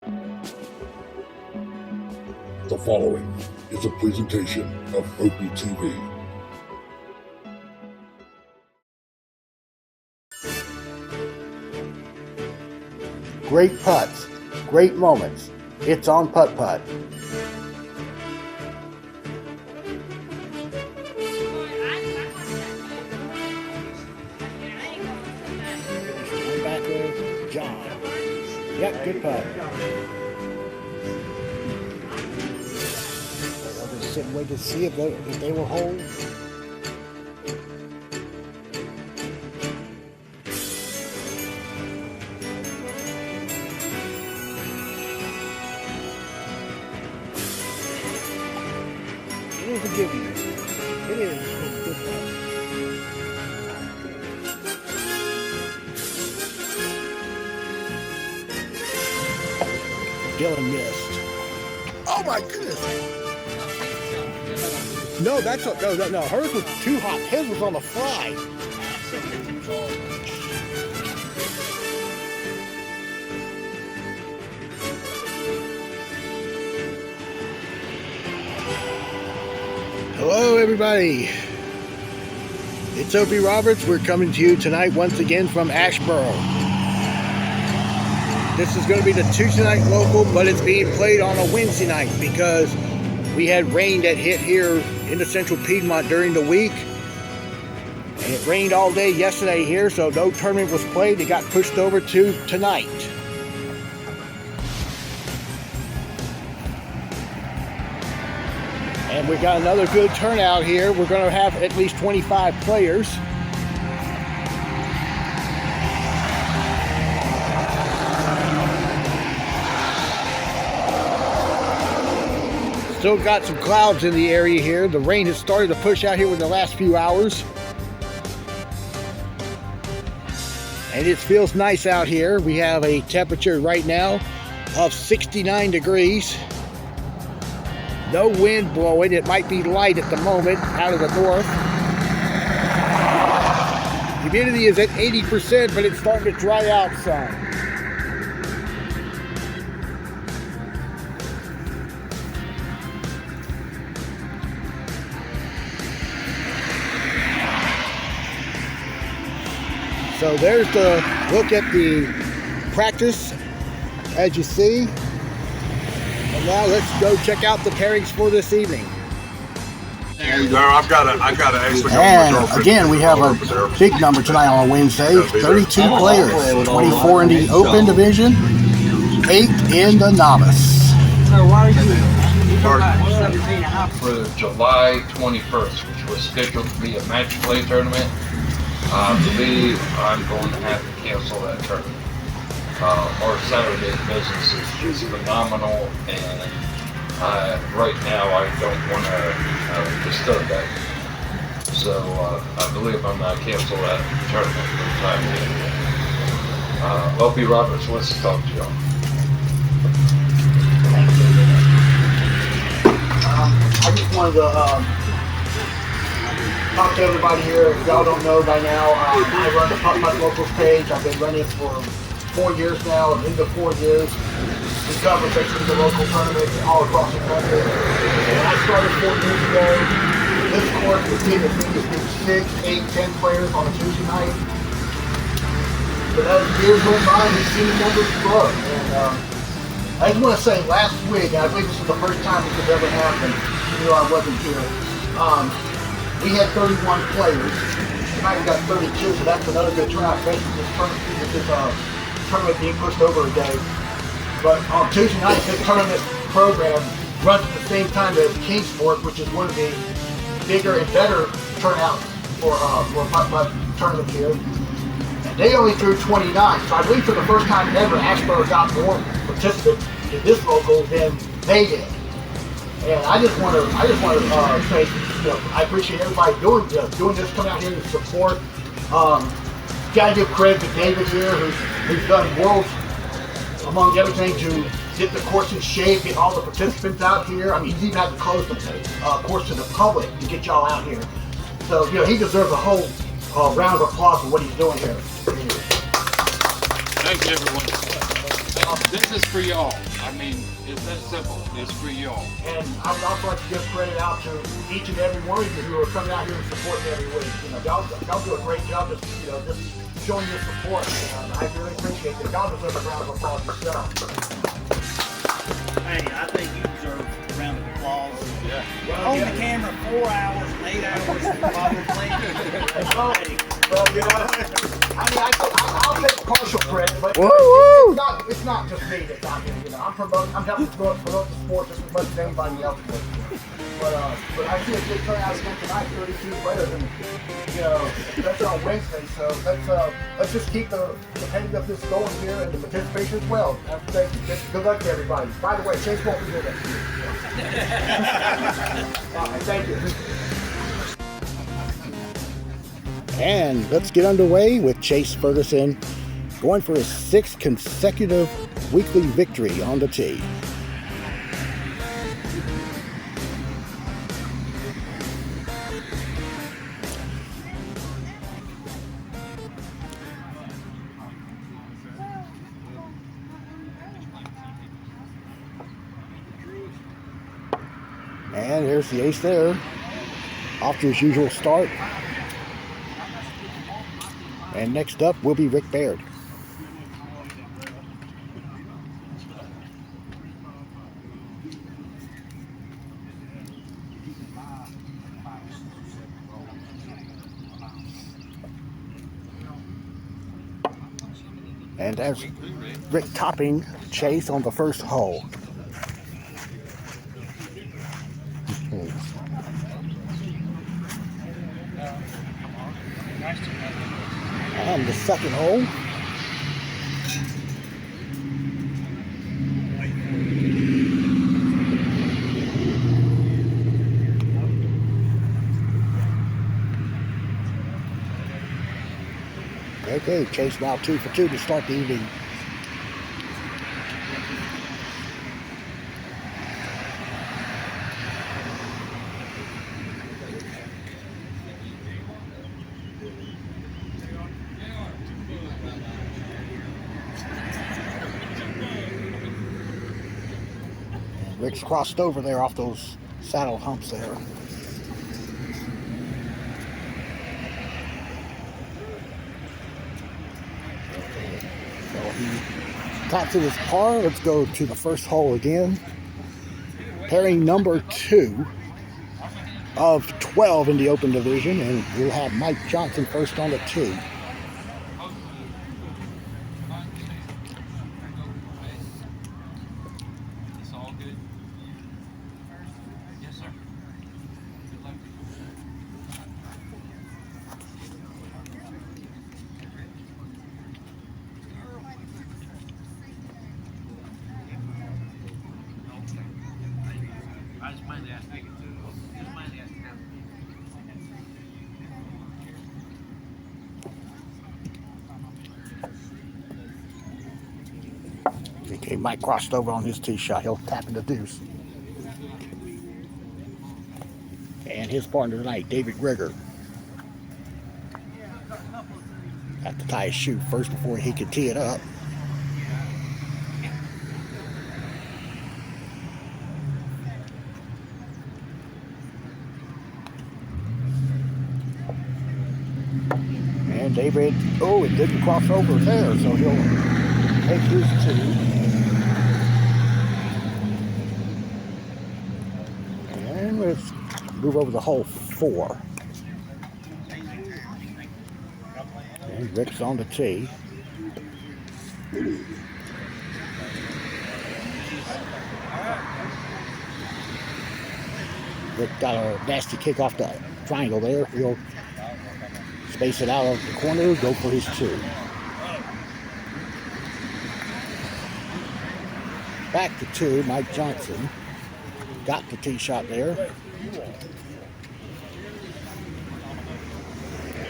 The following is a presentation of OPTV. Great putts, great moments. It's on putt-putt. One back there, John. Yep, good putt. I'll just sit and wait to see if they will hold. It is a give you. It is a good putt. Dylan missed. Oh my goodness! No, no. Hers was too hot. His was on the fly. Hello, everybody. It's Opie Roberts. We're coming to you tonight once again from Asheboro. This is going to be the Tuesday night local, but it's being played on a Wednesday night because we had rain that hit here in the central Piedmont during the week. And it rained all day yesterday here, so no tournament was played. It got pushed over to tonight. And we got another good turnout here. We're going to have at least 25 players. Still got some clouds in the area here. The rain has started to push out here in the last few hours. And it feels nice out here. We have a temperature right now of 69 degrees. No wind blowing. It might be light at the moment out of the north. Humidity is at 80%, but it's starting to dry out some. So there's the look at the practice, as you see. And now let's go check out the pairings for this evening. And I gotta actually go. And again, we have a big number tonight on a Wednesday. 32 players, 24 in the open division, 8 in the novice. For July 21st, which was scheduled to be a match play tournament, I believe I'm going to have to cancel that tournament. Our Saturday business is phenomenal, and right now I don't want to disturb that. So I believe I'm going to cancel that tournament for the time being. Opie Roberts wants to talk to y'all. I just wanted to talk to everybody here. If y'all don't know by now, I run the PUTT-PUTT Locals page. I've been running it for 4 years now, and in the 4 years, we cover basically the local tournaments all across the country. And I started 4 years ago. This course was being as big as 6, 8, 10 players on a Tuesday night. But as years go by, we've seen numbers grow. And I just want to say, last week, and I believe this is the first time this has ever happened, even though I wasn't here, we had 31 players. Tonight we got 32, so that's another good turnout. Basically, this tournament being pushed over a day. But on Tuesday night, this tournament program runs at the same time as Kingsport, which is one of the bigger and better turnouts for PUTT-PUTT tournament here. And they only drew 29, so I believe for the first time ever, Asheboro got more participants in this local than they did. And I just want to say, I appreciate everybody doing this, coming out here to support. Gotta give credit to David here, who's done worlds among everything to get the course in shape, get all the participants out here. I mean, he's even had to close the course to the public to get y'all out here. So, he deserves a whole round of applause for what he's doing here. Thank you, everyone. This is for y'all. I mean, it's that simple. It's for y'all. And I would also like to give credit out to each and every one of you who are coming out here and supporting me every week. You know, y'all do a great job just showing your support. And I really appreciate it. Y'all deserve a round of applause yourself. Hey, I think you deserve a round of applause. Yeah. Well, On the camera 4 hours and 8 hours probably. Well, you know, I mean, I'll take partial credit, but it's not just me that's out here. You know, I'm helping promote the sport just as much as anybody else would. But I see a good turnout again tonight, 32 players, and you know that's on Wednesday. So let's just keep the competitiveness going here and the participation as well. Good luck to everybody. By the way, Chase won't be here next year. All right, thank you. And let's get underway with Chase Ferguson going for his 6th consecutive weekly victory on the tee. And here's the ace there, off to his usual start. And next up will be Rick Baird. And there's Rick topping Chase on the first hole. And the second hole. Okay, Chase now 2 for 2 to start the evening. Rick's crossed over there off those saddle humps there. So he taps in his par. Let's go to the first hole again. Pairing number 2 of 12 in the Open Division, and we'll have Mike Johnson first on the tee. Okay, Mike crossed over on his tee shot. He'll tap in the deuce. And his partner tonight, David Grigger. Have to tie his shoe first before he can tee it up. And David, it didn't cross over there, so he'll take his 2. And let's move over to hole 4. And Rick's on the tee. Rick got a nasty kick off the triangle there. He'll space it out of the corner, go for his 2. Back to 2, Mike Johnson. Got the tee shot there.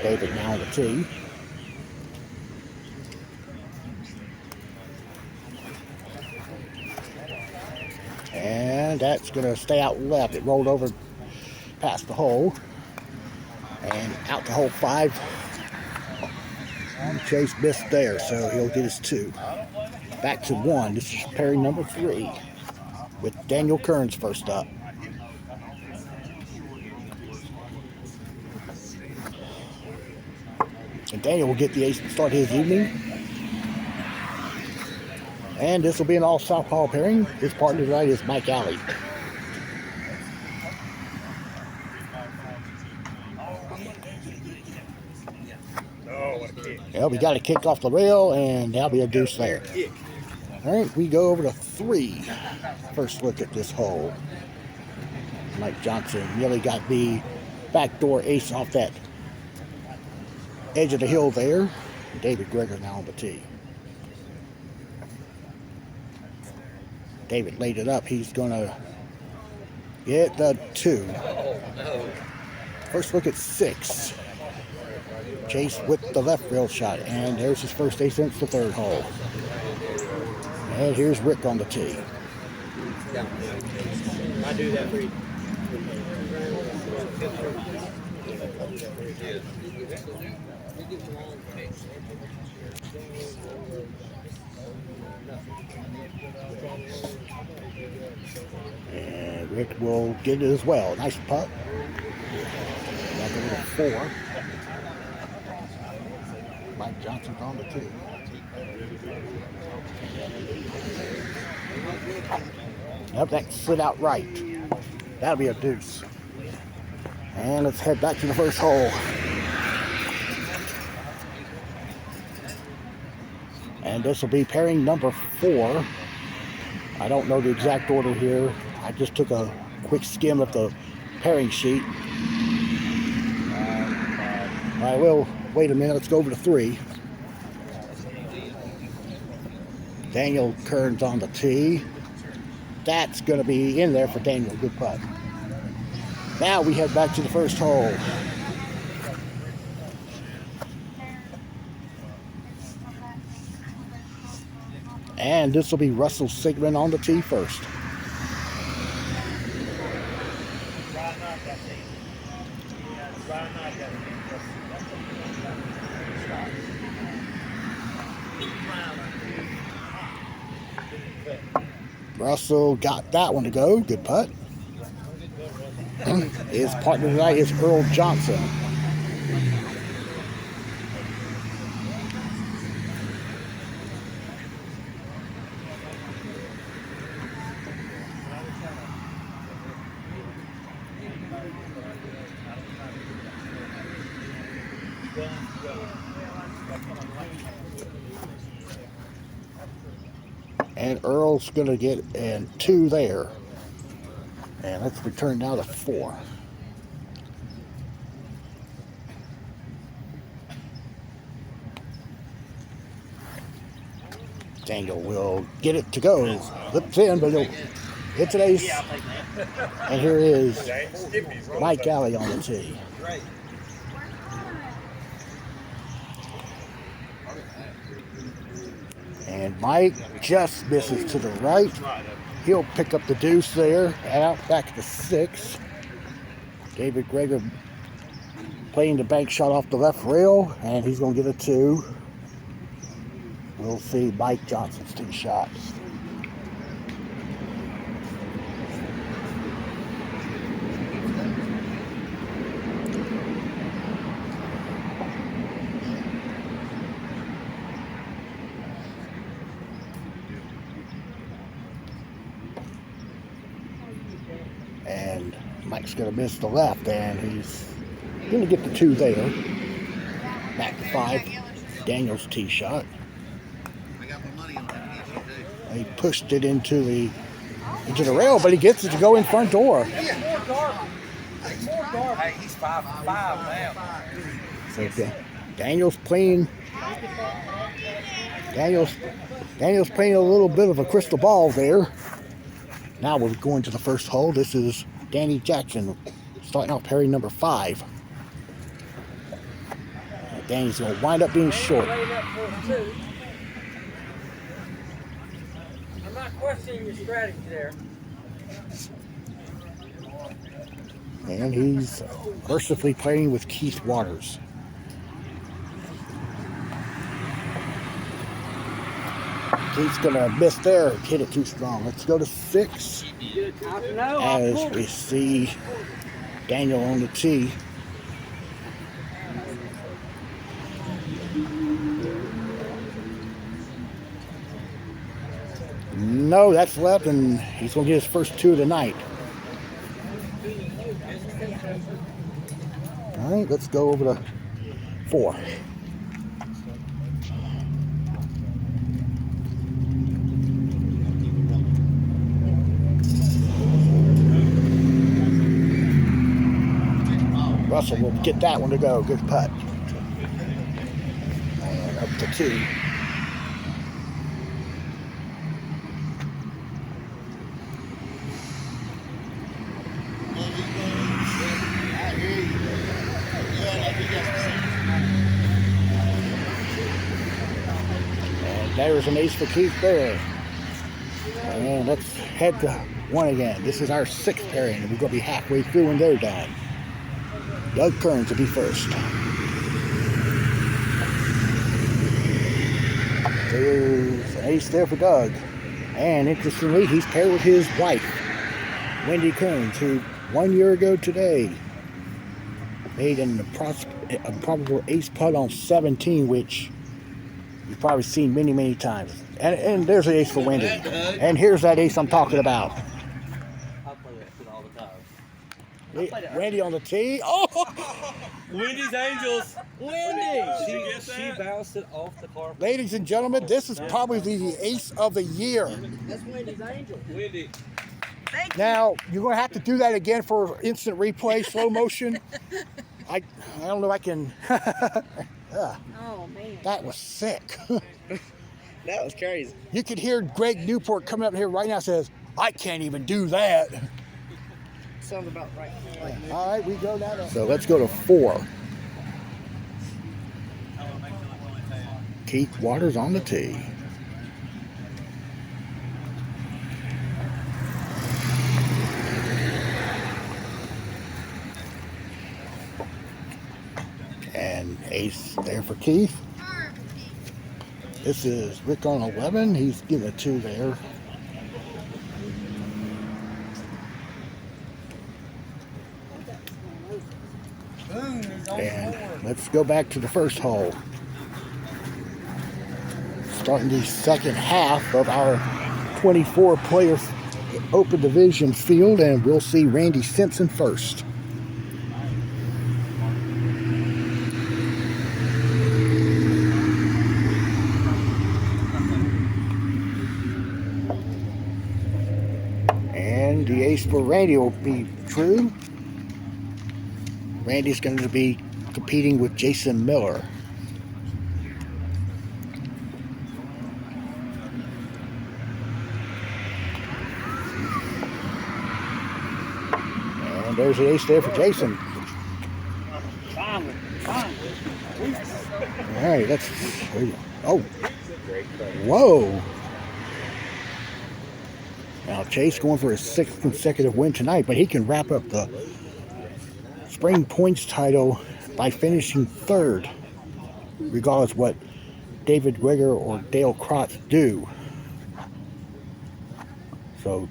David now on the tee. And that's going to stay out left. It rolled over past the hole. And out to hole 5. Chase missed there, so he'll get his 2. back to 1. This is pairing number 3 with Daniel Kearns first up. And Daniel will get the ace to start his evening. And this will be an all southpaw pairing. His partner tonight is Mike Alley. Well, we got a kick off the rail, and that'll be a deuce there. All right, we go over to 3. First look at this hole. Mike Johnson nearly got the backdoor ace off that edge of the hill there. David Greger now on the tee. David laid it up. He's going to get the 2. First look at 6. Chase with the left rail shot, and there's his first ace since the 3rd hole. And here's Rick on the tee. I do that for you. And Rick will get it as well. Nice putt. Back over to 4. Mike Johnson's on the tee. Yep, that slid out right. That'll be a deuce. And let's head back to the first hole. And this will be pairing number 4. I don't know the exact order here. I just took a quick skim of the pairing sheet. I will wait a minute. Let's go over to 3. Daniel Kearns on the tee. That's going to be in there for Daniel. Good putt. Now we head back to the first hole. And this will be Russell Sigmund on the tee first. Russell got that one to go. Good putt. His partner tonight is Earl Johnson. And Earl's going to get an 2 there. And let's return now to 4. Daniel will get it to go. Flips in, but it's an ace. And here is Mike Alley on the tee. And Mike just misses to the right. He'll pick up the deuce there. And out back to 6. David Greger playing the bank shot off the left rail. And he's going to get a 2. We'll see Mike Johnson's 2 shots. And Mike's going to miss the left, and he's going to get the 2 there. Back to 5. Daniel's tee shot. He pushed it into the rail, but he gets it to go in front door. Hey, he's 5'5" now. So Daniel's playing a little bit of a crystal ball there. Now we're going to the first hole. This is Danny Jackson starting off pairing number 5. Danny's going to wind up being short. I'm not questioning your strategy there. And he's mercifully playing with Keith Waters. He's gonna miss there, hit it too strong. Let's go to 6 as we see Daniel on the tee. No, that's left, and he's gonna get his first 2 of the night. All right, let's go over to 4. Russell will get that one to go. Good putt. And up to 2. And there's an ace for Keith there. And let's head to 1 again. This is our 6th pairing, and we're going to be halfway through when they're done. Doug Kearns will be first. There's an ace there for Doug. And interestingly, he's paired with his wife, Wendy Kearns, who 1 year ago today made an improbable ace putt on 17, which you've probably seen many, many times. And there's an ace for Wendy. And here's that ace I'm talking about. I play that shit all the time. Wendy on the tee. Oh! Wendy's Angels. Wendy. She bounced it off the carpet. Ladies and gentlemen, this is probably the ace of the year. That's Wendy's Angel. Wendy. Now, you're going to have to do that again for instant replay, slow motion. I don't know if I can. Oh, man. That was sick. That was crazy. You could hear Greg Newport coming up here right now says, I can't even do that. Sounds about right. All right, we go now. So let's go to 4. Keith Waters on the tee. And ace there for Keith. This is Rick on 11. He's getting a 2 there. And let's go back to the first hole. Starting the second half of our 24-player Open Division field, and we'll see Randy Simpson first. And the ace for Randy will be true. Randy's going to be competing with Jason Miller. And there's the ace there for Jason. All right, let's. Oh, whoa! Now Chase going for his 6th consecutive win tonight, but he can wrap up the spring points title by finishing 3rd, regardless what David Greger or Dale Krotz do. So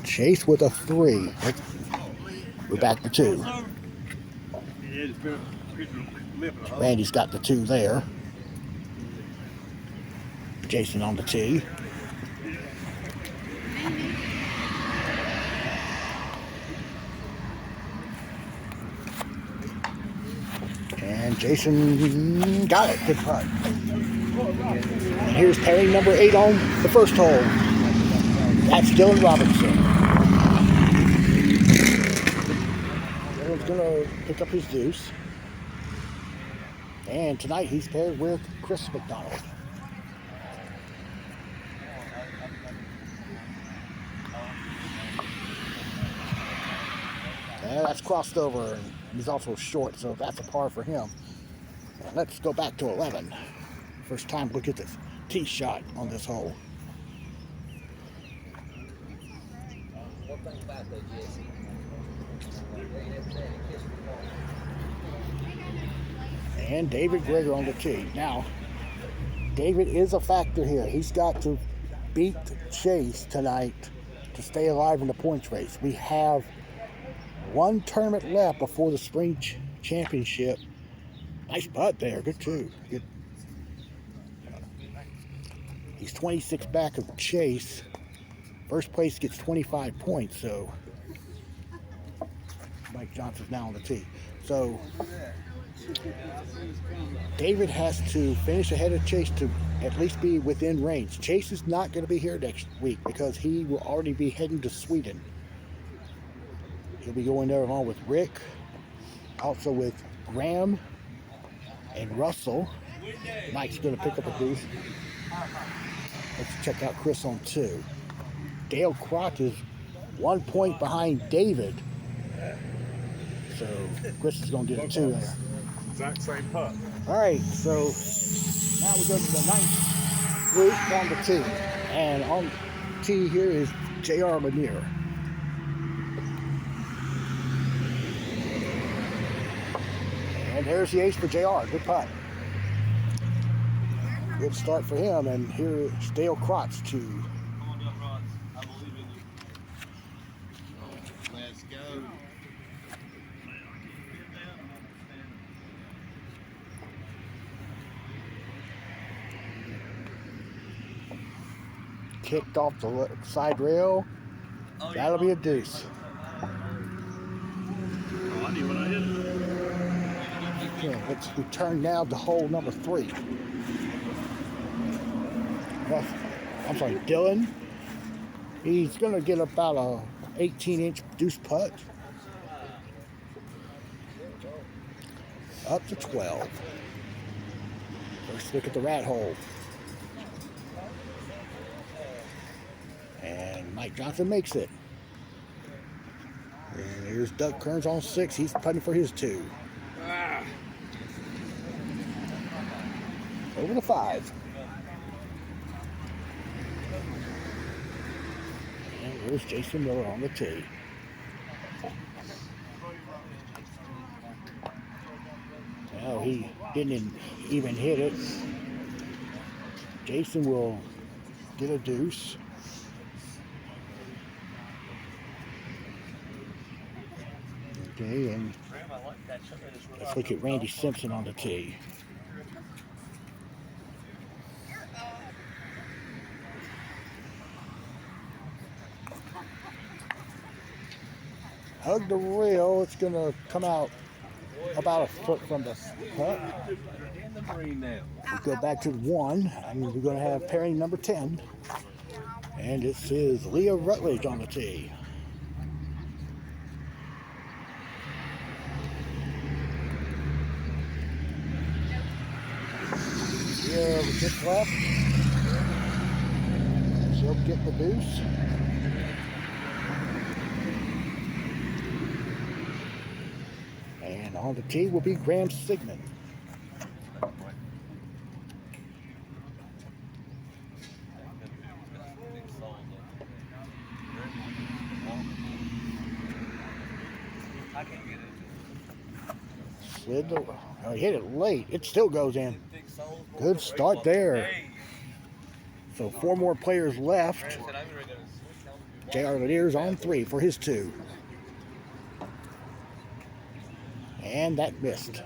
Chase with a 3. We're back to 2. Randy's got the 2 there. Jason on the tee. And Jason got it. Good putt. And here's pairing number 8 on the first hole. That's Dylan Robinson. Dylan's going to pick up his deuce. And tonight he's paired with Chris McDonald. And that's crossed over, and he's also short, so that's a par for him. And let's go back to 11. First time look at this tee shot on this hole. And David Greger on the tee. Now, David is a factor here. He's got to beat Chase tonight to stay alive in the points race. We have one tournament left before the spring championship. Nice putt there. Good too. Good. He's 26 back of Chase. First place gets 25 points, so Mike Johnson's now on the tee. So David has to finish ahead of Chase to at least be within range. Chase is not going to be here next week because he will already be heading to Sweden. He'll be going there along with Rick, also with Graham and Russell. Mike's going to pick up a boost. Let's check out Chris on 2. Dale Crotch is 1 point behind David. So Chris is going to get a 2 there. Exact same putt. All right, so now we go to the 9th group on the tee. And on the tee here is J.R. Lanier. And there's the ace for J.R. Good putt. Good start for him. And here is Dale Crotch to. Come on, Duck Rods. I believe in you. Let's go. Kicked off the side rail. That'll be a deuce. Oh, I knew when I hit it. Okay, let's return now to hole number 3. I'm sorry, Dylan. He's going to get about a 18-inch deuce putt. Up to 12. First look at the rat hole. And Mike Johnson makes it. And here's Doug Kearns on 6. He's putting for his 2. Over to 5. And here's Jason Miller on the tee. Well, he didn't even hit it. Jason will get a deuce. Okay, and let's look at Randy Simpson on the tee. Hug the rail. It's going to come out about a foot from the putt. We go back to 1, and we're going to have pairing number 10. And this is Leah Rutledge on the tee. Yeah, we get left. She'll get the deuce. And on the tee will be Graham Sigmund. Slid the, oh, he hit it late. It still goes in. Good start there. So 4 more players left. J.R. Lanier's on 3 for his 2. And that missed.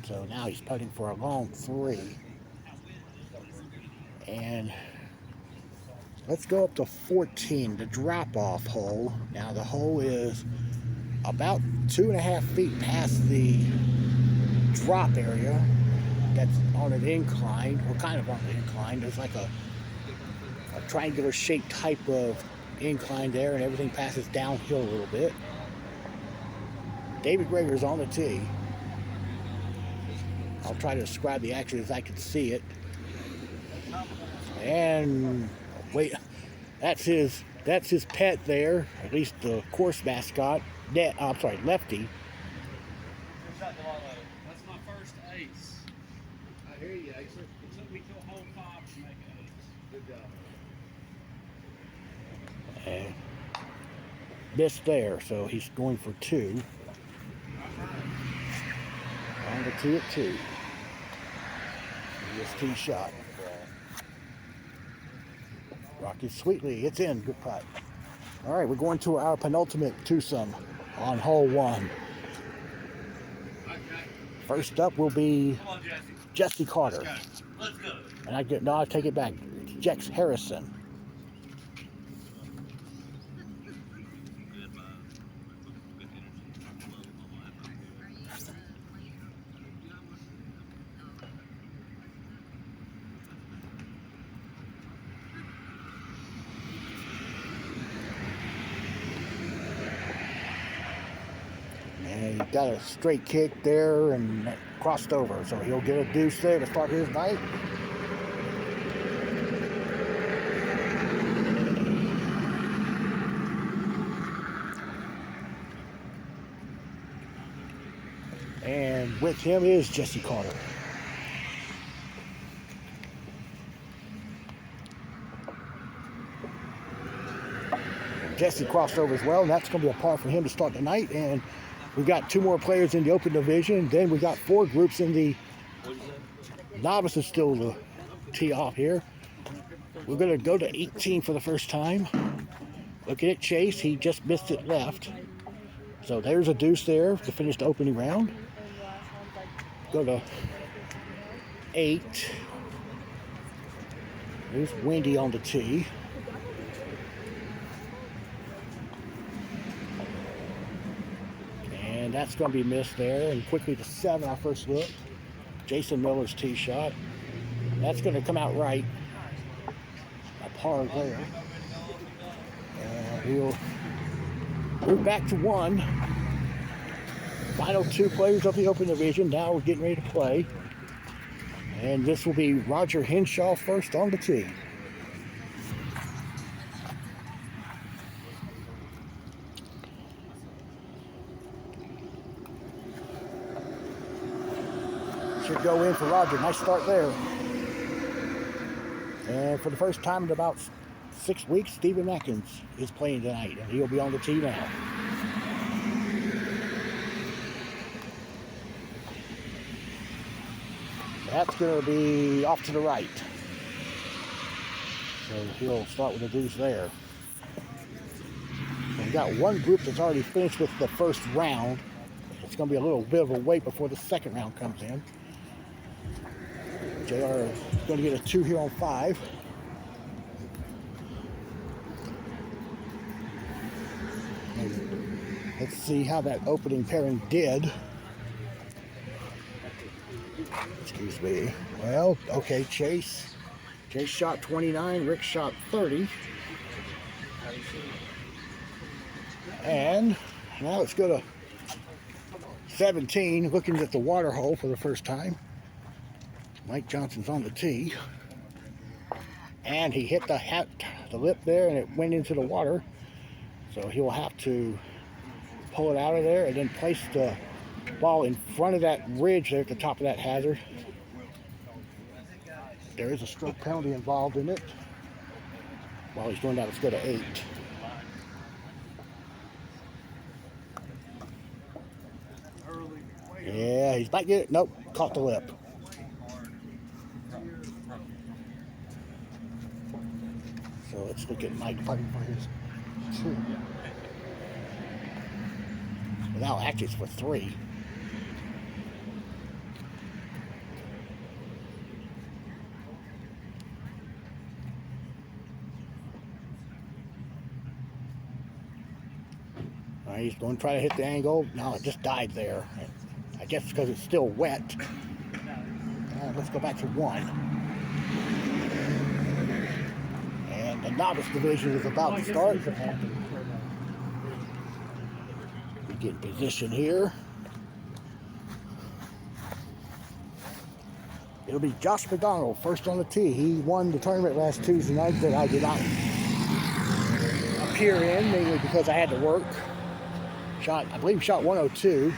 So now he's putting for a long 3. And let's go up to 14, the drop-off hole. Now the hole is about 2.5 feet past the drop area. That's on an incline, or kind of on an incline. There's like a triangular shaped type of incline there, and everything passes downhill a little bit. David Greger's on the tee. I'll try to describe the action as I can see it. And wait, that's his pet there, at least the course mascot. I'm sorry, Lefty. That's my first ace. I hear you, Acer. It took me to a hole 5 to make an ace. Good job. And missed there, so he's going for 2. On the tee at 2. His tee shot. Rocky Sweetly, it's in. Good putt. All right, we're going to our penultimate twosome on hole 1. First up will be Jesse Carter. Let's go. And I take it back. It's Jex Harrison. And he got a straight kick there and crossed over, so he'll get a deuce there to start his night. And with him is Jesse Carter. Jesse crossed over as well, and that's going to be a par for him to start the night. And we've got 2 more players in the open division. Then we got 4 groups in the novices still to tee off here. We're going to go to 18 for the first time. Looking at Chase, he just missed it left. So there's a deuce there to finish the opening round. Go to 8. There's Wendy on the tee. And that's going to be missed there. And quickly to 7, our first look. Jason Miller's tee shot. That's going to come out right. A par there. And we'll move back to 1. Final 2 players of the open division. Now we're getting ready to play. And this will be Roger Henshaw first on the tee. Should go in for Roger. Nice start there. And for the first time in about 6 weeks, Stephen Atkins is playing tonight, and he'll be on the tee now. That's going to be off to the right. So he'll start with a deuce there. We've got 1 group that's already finished with the first round. It's going to be a little bit of a wait before the second round comes in. JR is going to get a 2 here on 5. And let's see how that opening pairing did. Excuse me. Well, okay, Chase. Chase shot 29, Rick shot 30. And now let's go to 17, looking at the water hole for the first time. Mike Johnson's on the tee. And he hit the lip there, and it went into the water. So he'll have to pull it out of there and then place the ball in front of that ridge there at the top of that hazard. There is a stroke penalty involved in it. While he's doing that, let's go to 8. Yeah, he might get it. Nope, caught the lip. So let's look at Mike putting for his 2. Without Atkins for 3. He's going to try to hit the angle. No, it just died there. I guess because it's still wet. Let's go back to 1. And the novice division is about to start. We get in position here. It'll be Josh McDonald first on the tee. He won the tournament last Tuesday night that I did not appear in, mainly because I had to work. I believe shot 102.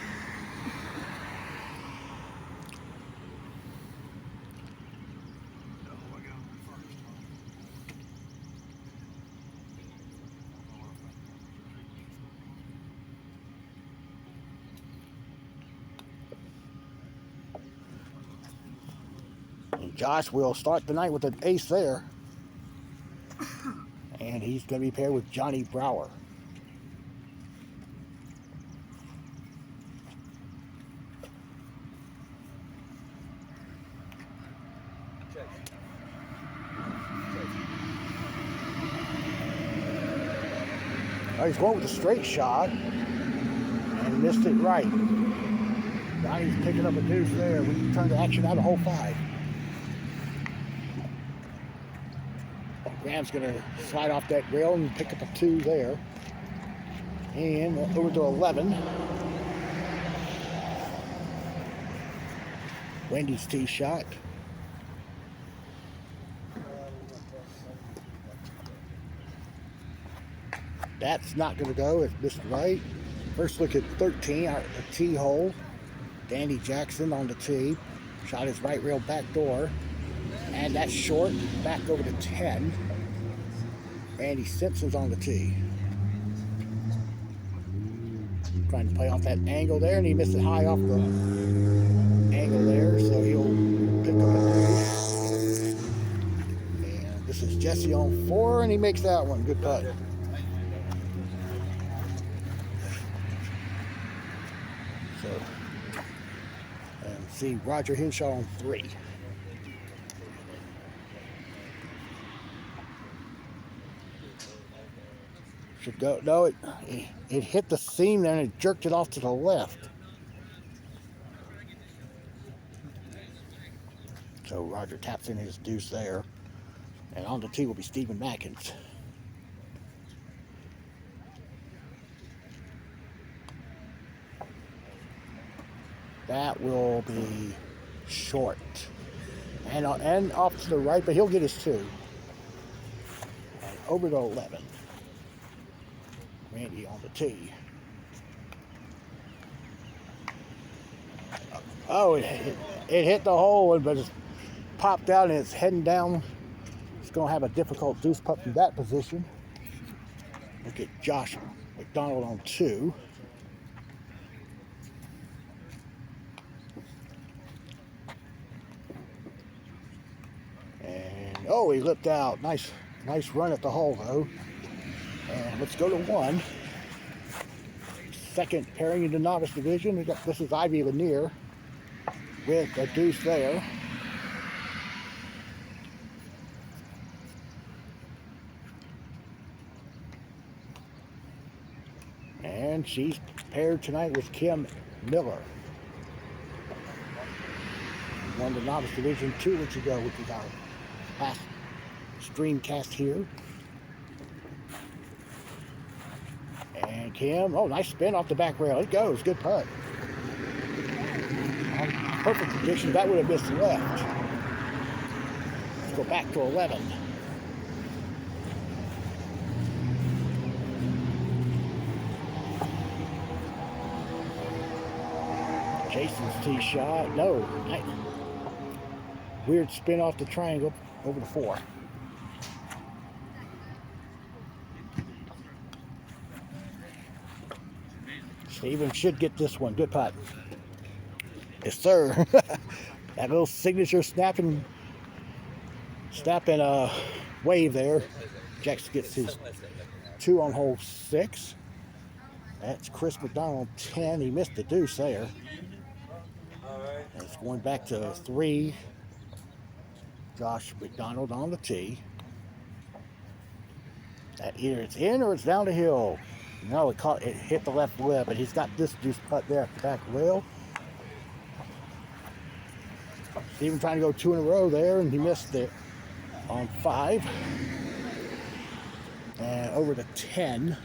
And Josh will start the night with an ace there. And he's going to be paired with Johnny Brower. Oh, he's going with a straight shot and missed it right. Johnny's picking up a deuce there. We can turn the action out of hole 5. Graham's going to slide off that rail and pick up a 2 there. And over to 11. Wendy's tee shot. That's not going to go. It's missed right. First look at 13, a tee hole. Danny Jackson on the tee. Shot his right rail back door. And that's short. Back over to 10. Randy Simpson's on the tee. Trying to play off that angle there, and he missed it high off the angle there, so he'll pick up a deuce. And this is Jesse on 4, and he makes that one. Good putt. So, and see Roger Henshaw on 3. Should go. No, it hit the seam and it jerked it off to the left. So Roger taps in his deuce there, and on the tee will be Stephen Mackins. That will be short. And off to the right, but he'll get his 2. And over to 11. Randy on the tee. Oh, it hit the hole, but it's popped out and it's heading down. It's going to have a difficult deuce putt from that position. Look at Josh McDonald on 2. And oh, he lipped out. Nice run at the hole though. And let's go to 1. Second pairing in the novice division. This is Ivy Lanier with a deuce there. And she's paired tonight with Kim Miller. Won the novice division 2 weeks ago, which is our past streamcast here. And Kim, oh, nice spin off the back rail. It goes, good putt. Perfect condition, that would have missed left. Let's go back to 11. Jason's tee shot, no. Weird spin off the triangle over to 4. Steven should get this one. Good putt. Yes, sir. That little signature snapping wave there. Jackson gets his 2 on hole 6. That's Chris McDonald 10. He missed the deuce there. And it's going back to 3. Josh McDonald on the tee. That either it's in or it's down the hill. No, it hit the left lip, but he's got this deuce putt there at the back rail. Steven trying to go 2 in a row there, and he missed it on 5. And over to 10.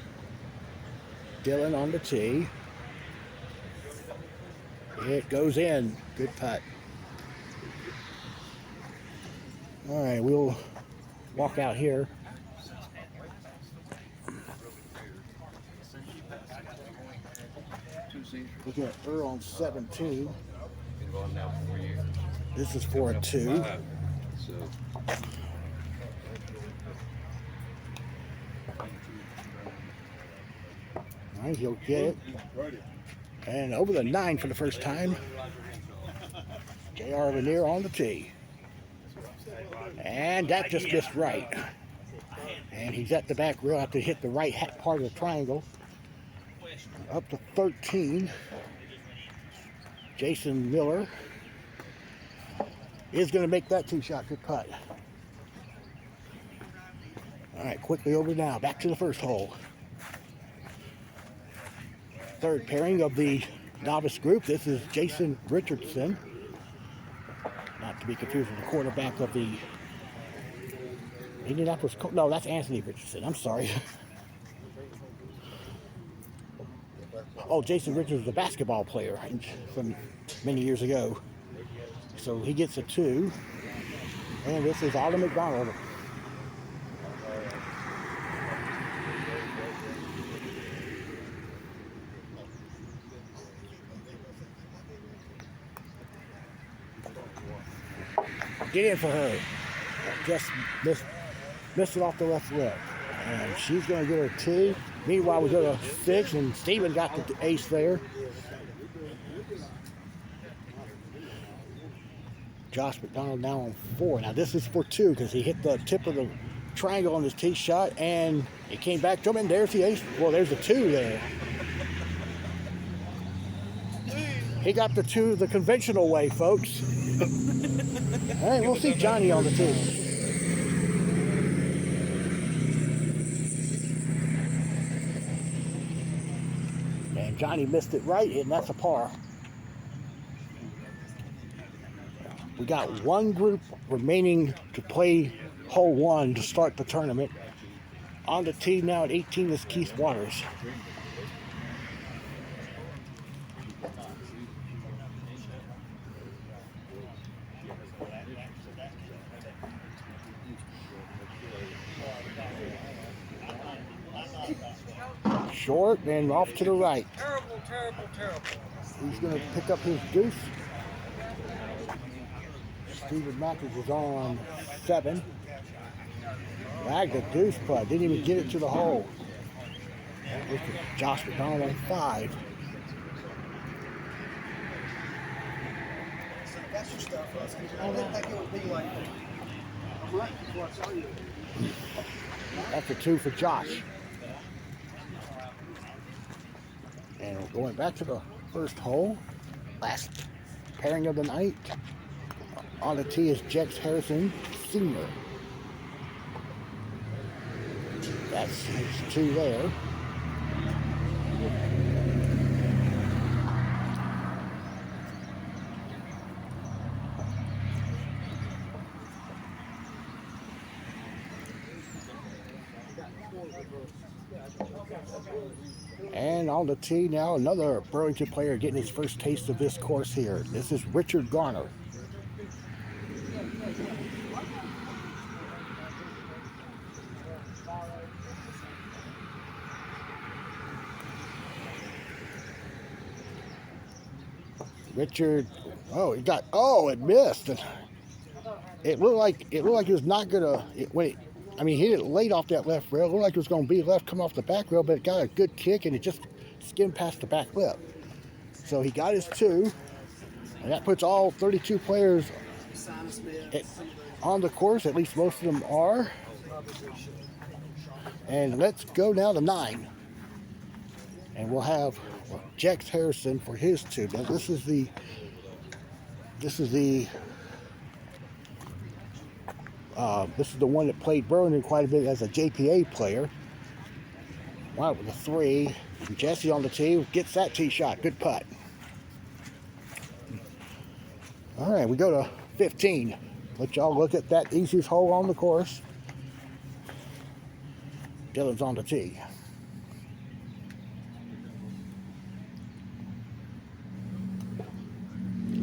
Dylan on the tee. It goes in. Good putt. All right, we'll walk out here. Looking at Earl on 7-2. This is for a 2. All right, he'll get it. And over the 9 for the first time. J.R. Lanier on the tee. And that just missed right. And he's at the back rail after he hit the right part of the triangle. Up to 13. Jason Miller is going to make that tee shot. Good putt. All right, quickly over now. Back to the first hole. Third pairing of the novice group. This is Jason Richardson. Not to be confused with the quarterback of the Indianapolis. No, that's Anthony Richardson. I'm sorry. Oh, Jason Richardson is a basketball player from many years ago. So he gets a 2. And this is Autumn McDonald. Get in for her. Just missed it off the left lip. And she's going to get her 2. Meanwhile, we go to 6, and Steven got the ace there. Josh McDonald now on 4. Now this is for 2 because he hit the tip of the triangle on his tee shot, and it came back to him, and there's the ace. Well, there's the 2 there. He got the 2 the conventional way, folks. All right, we'll see Johnny on the 2. And Johnny missed it right, and that's a par. We got one group remaining to play hole 1 to start the tournament. On the tee now at 18 is Keith Waters. Short and off to the right. Terrible, terrible, terrible. He's going to pick up his deuce. Steven Matthews is on 7. Lagged the deuce putt. Didn't even get it to the hole. This is Josh McDonald on 5. That's a 2 for Josh. And we're going back to the first hole. Last pairing of the night. On the tee is Jex Harrison, Sr. That's his 2 there. And on the tee now, another Burlington player getting his first taste of this course here. This is Richard Garner. Richard, it missed. It looked like it was not gonna. He hit it late off that left rail. It looked like it was gonna be left, come off the back rail, but it got a good kick and it just skimmed past the back lip. So he got his 2, and that puts all 32 players on the course. At least most of them are. And let's go now to 9, and we'll have Jex Harrison for his 2. Now this is the one that played Burlington quite a bit as a JPA player. Wow, with a 3. And Jesse on the tee gets that tee shot. Good putt. All right, we go to 15. Let y'all look at that easiest hole on the course. Dylan's on the tee.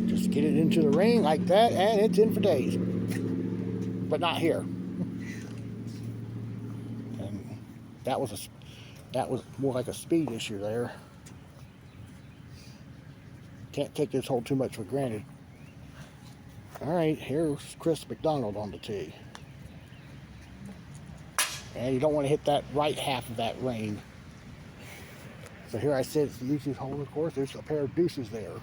Just get it into the ring like that, and it's in for days. But not here. And that was more like a speed issue there. Can't take this hole too much for granted. All right, here's Chris McDonald on the tee. And you don't want to hit that right half of that range. So here I said it's the easiest hole, of course. There's a pair of deuces there.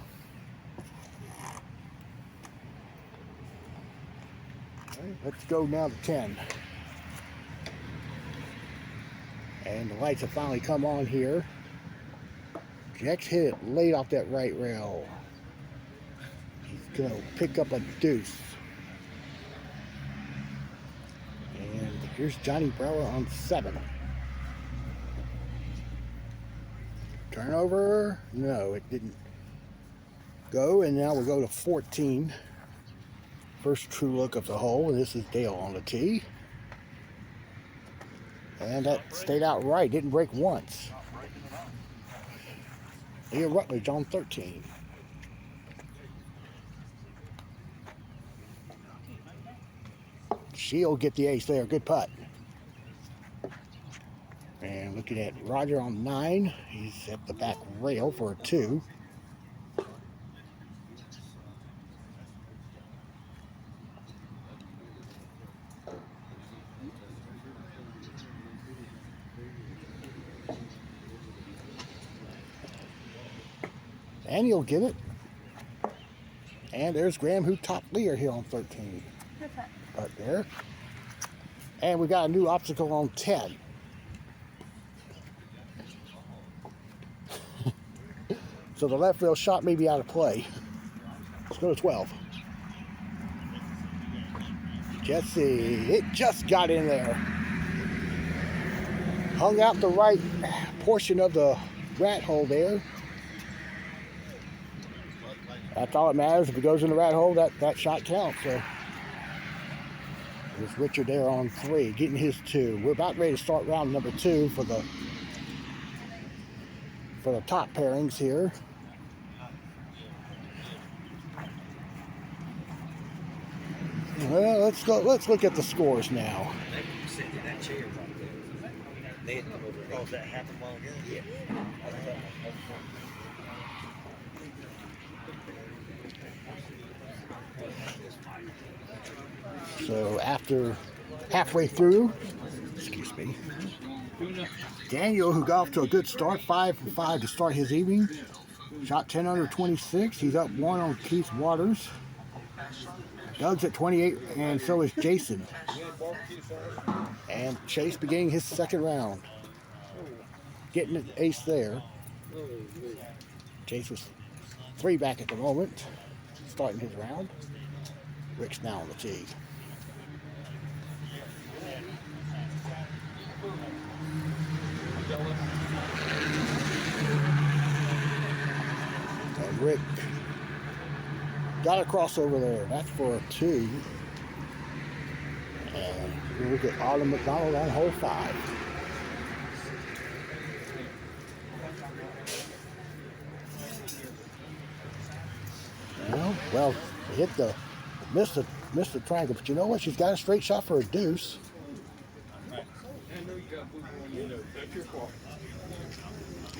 All right, let's go now to 10. And the lights have finally come on here. Jack's hit it late off that right rail. He's going to pick up a deuce. And here's Johnny Brower on 7. Turnover? No, it didn't go. And now we'll go to 14. First true look of the hole. And this is Dale on the tee. And that stayed out right. Didn't break once. Ian Rutledge on 13. She'll get the ace there. Good putt. And looking at Roger on 9. He's at the back rail for a 2. And he'll get it. And there's Graham who topped Lear here on 13. Right there. And we got a new obstacle on 10. So the left rail shot may be out of play. Let's go to 12. Jesse, it just got in there. Hung out the right portion of the rat hole there. That's all that matters. If it goes in the rat hole, that shot counts. So there's Richard there on 3, getting his 2. We're about ready to start round number 2 for the top pairings here. Well, let's look at the scores now. Sitting in that chair right there. Because that happened long ago. Yeah. So after halfway through, excuse me, Daniel, who got off to a good start, 5 for 5 to start his evening, shot 10 under 26. He's up 1 on Keith Waters. Doug's at 28, and so is Jason. And Chase beginning his second round. Getting an ace there. Chase was 3 back at the moment, starting his round. Rick's now on the tee. And Rick got a crossover there. That's for a 2. And we'll look at Autumn McDonald on hole 5. Well, hit the missed the triangle, but you know what? She's got a straight shot for a deuce. I know you got blue on your nose. That's your fault.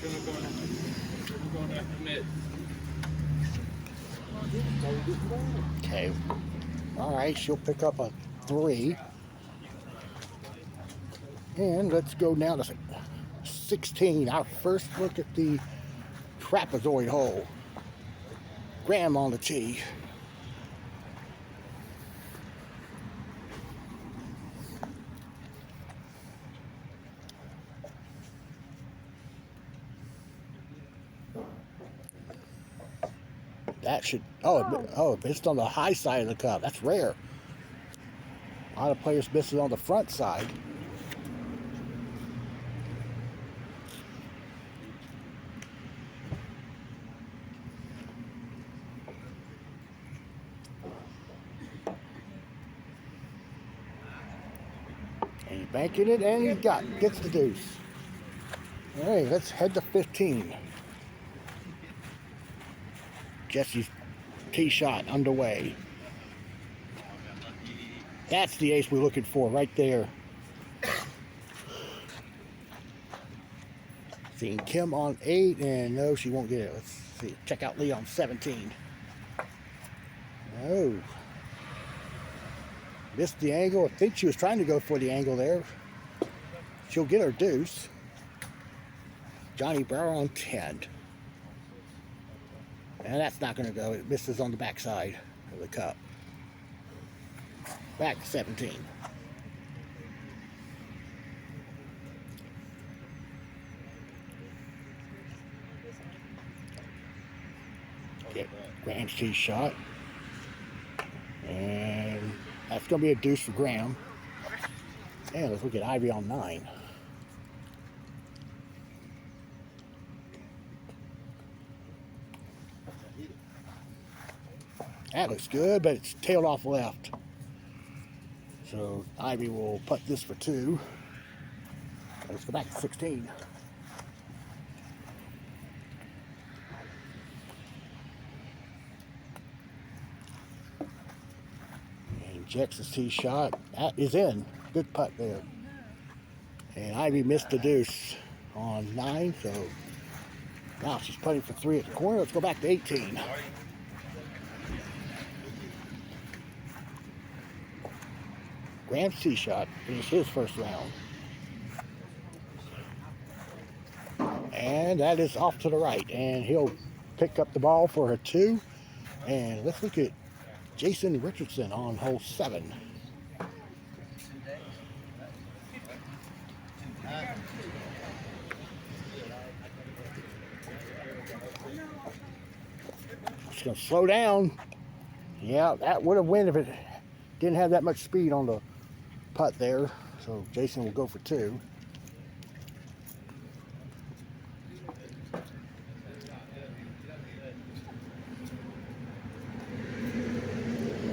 You're going to have to admit. Okay. All right, she'll pick up a 3. And let's go now to 16. Our first look at the trapezoid hole. Graham on the tee. That should, it missed on the high side of the cup. That's rare. A lot of players miss it on the front side. And he's banking it, and he gets the deuce. All right, let's head to 15. Jesse's tee shot underway. That's the ace we're looking for right there. Seeing Kim on 8, and no, she won't get it. Let's see. Check out Lee on 17. No. Missed the angle. I think she was trying to go for the angle there. She'll get her deuce. Johnny Brower on 10. And that's not going to go. It misses on the backside of the cup. Back to 17. Graham's tee shot. And that's going to be a deuce for Graham. And let's look at Ivy on 9. That looks good, but it's tailed off left. So Ivy will putt this for 2. Let's go back to 16. And Jackson's tee shot. That is in. Good putt there. And Ivy missed the deuce on 9, so now she's putting for 3 at the corner. Let's go back to 18. Graham's tee shot finished his first round. And that is off to the right. And he'll pick up the ball for a 2. And let's look at Jason Richardson on hole 7. Just going to slow down. Yeah, that would have went if it didn't have that much speed on the putt there. So Jason will go for 2.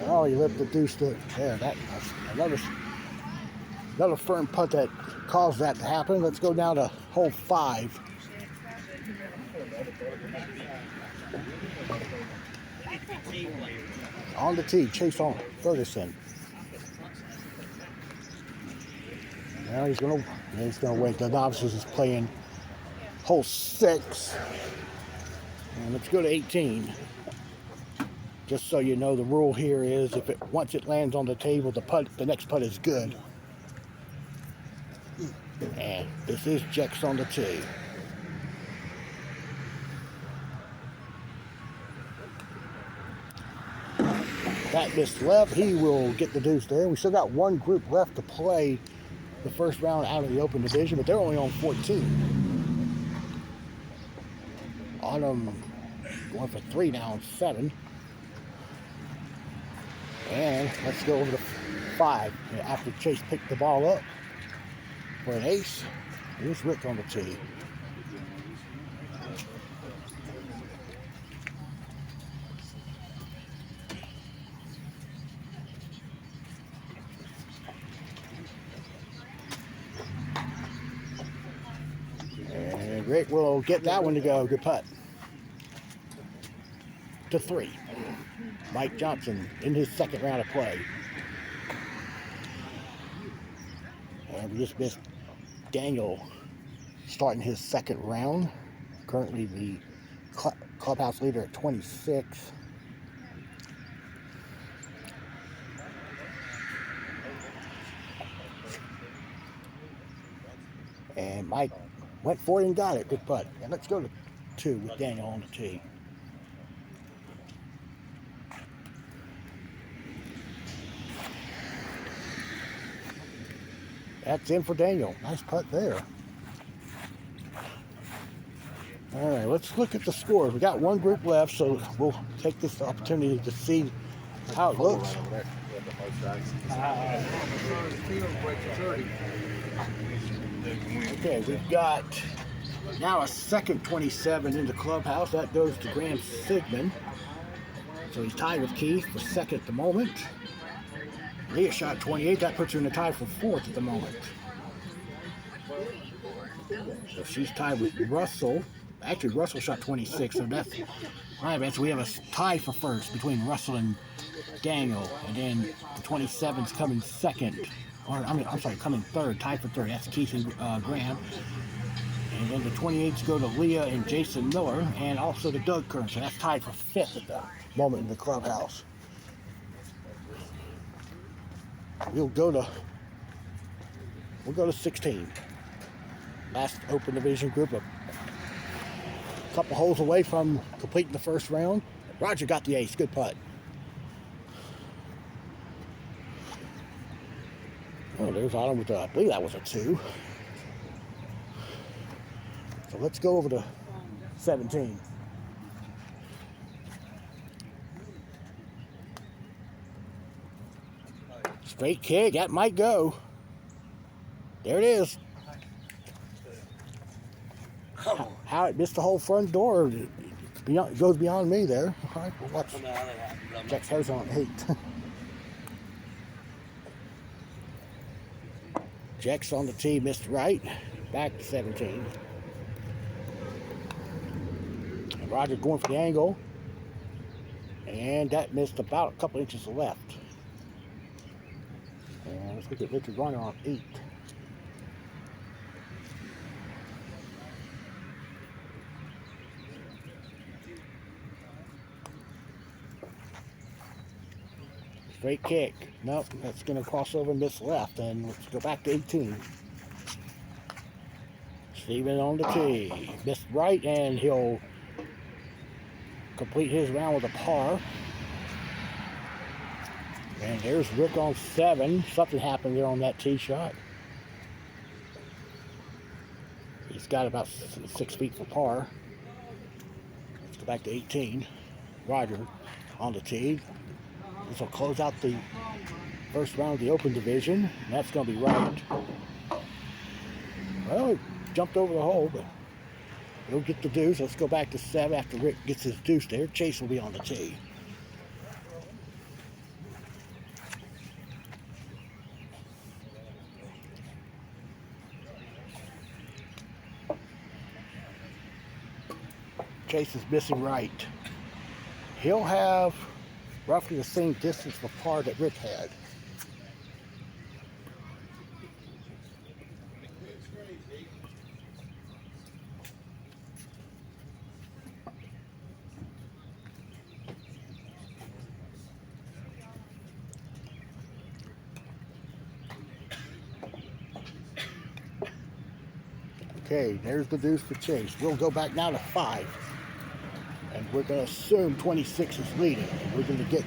Oh, he left the deuce to there. That's another firm putt that caused that to happen. Let's go down to hole 5. On the tee, Chase on Ferguson. Now he's gonna wait. The novices is playing hole 6. And let's go to 18. Just so you know, the rule here is once it lands on the table, the next putt is good. And this is Jex on the tee. That missed left. He will get the deuce there. We still got one group left to play the first round out of the Open Division, but they're only on 14. Autumn going for 3 now on 7. And let's go over to 5. After Chase picked the ball up for an ace, here's Rick on the tee. And Rick will get that one to go. Good putt. To 3. Mike Johnson in his second round of play. And we just missed Daniel starting his second round. Currently the clubhouse leader at 26. And Mike went for it and got it. Good putt. And let's go to 2 with Daniel on the tee. That's in for Daniel. Nice putt there. All right, let's look at the scores. We got one group left, so we'll take this opportunity to see how it looks. Okay, we've got now a second 27 in the clubhouse. That goes to Graham Sigmund. So he's tied with Keith for second at the moment. Leah shot 28. That puts her in the tie for 4th at the moment. So she's tied with Russell. Actually, Russell shot 26, so that's right. So we have a tie for 1st between Russell and Daniel, and then the 27's coming 2nd, or I'm sorry, coming 3rd, tied for 3rd. That's Keith and Graham. And then the 28s go to Leah and Jason Miller, and also to Doug Kern. So that's tied for 5th at the moment in the clubhouse. We'll go to 16. Last Open Division group, a couple holes away from completing the first round. Roger got the ace. Good putt. Oh, there's Autumn with I believe that was a 2. So let's go over to 17. Straight kick, that might go. There it is. How it missed the whole front door, it goes beyond me there. All right, we'll watch. Jack's hair's on 8. Jack's on the tee, missed right. Back to 17. And Roger going for the angle. And that missed about a couple inches to the left. And let's look at Richard Garner on 8. Straight kick. Nope, that's going to cross over and miss left. And let's go back to 18. Steven on the tee. Missed right, and he'll complete his round with a par. And there's Rick on 7. Something happened there on that tee shot. He's got about 6 feet for par. Let's go back to 18. Roger on the tee. This will close out the first round of the Open Division. And that's going to be right. Well, he jumped over the hole, but he'll get the deuce. Let's go back to 7 after Rick gets his deuce there. Chase will be on the tee. Chase is missing right. He'll have roughly the same distance for par that Rick had. Okay, there's the deuce for Chase. We'll go back now to 5. And we're going to assume 26 is leading. And we're going to get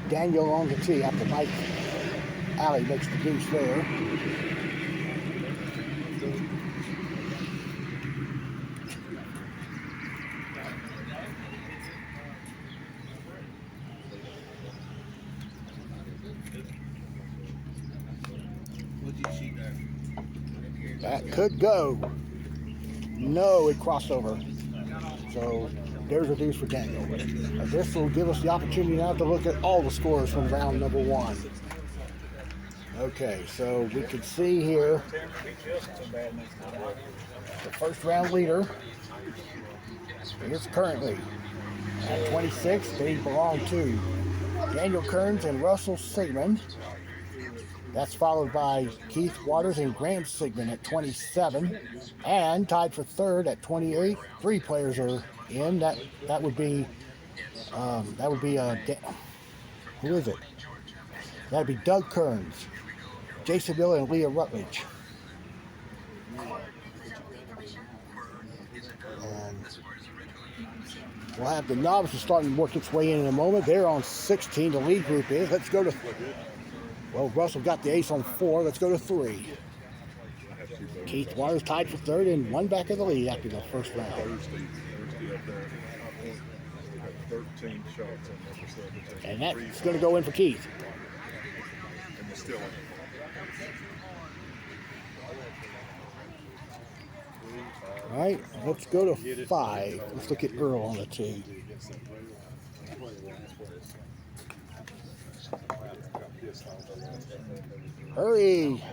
Daniel on the tee after Mike Alley makes the deuce there. That could go. No, it crossed over. So there's a deuce for Daniel. This will give us the opportunity now to look at all the scores from round number 1. Okay, so we can see here the first round leader is currently at 26. They belong to Daniel Kearns and Russell Sigmund. That's followed by Keith Waters and Graham Sigmund at 27, and tied for third at 28. 3 players are in. That would be who is it? That'd be Doug Kearns, Jason Miller, and Leah Rutledge. And we'll have the novices starting to work its way in a moment. They're on 16. The lead group is. Let's go to. Well, Russell got the ace on 4. Let's go to 3. Keith Waters tied for third and 1 back of the lead after the first round. And that's going to go in for Keith. All right, let's go to 5. Let's look at Earl on the tee. Hurry!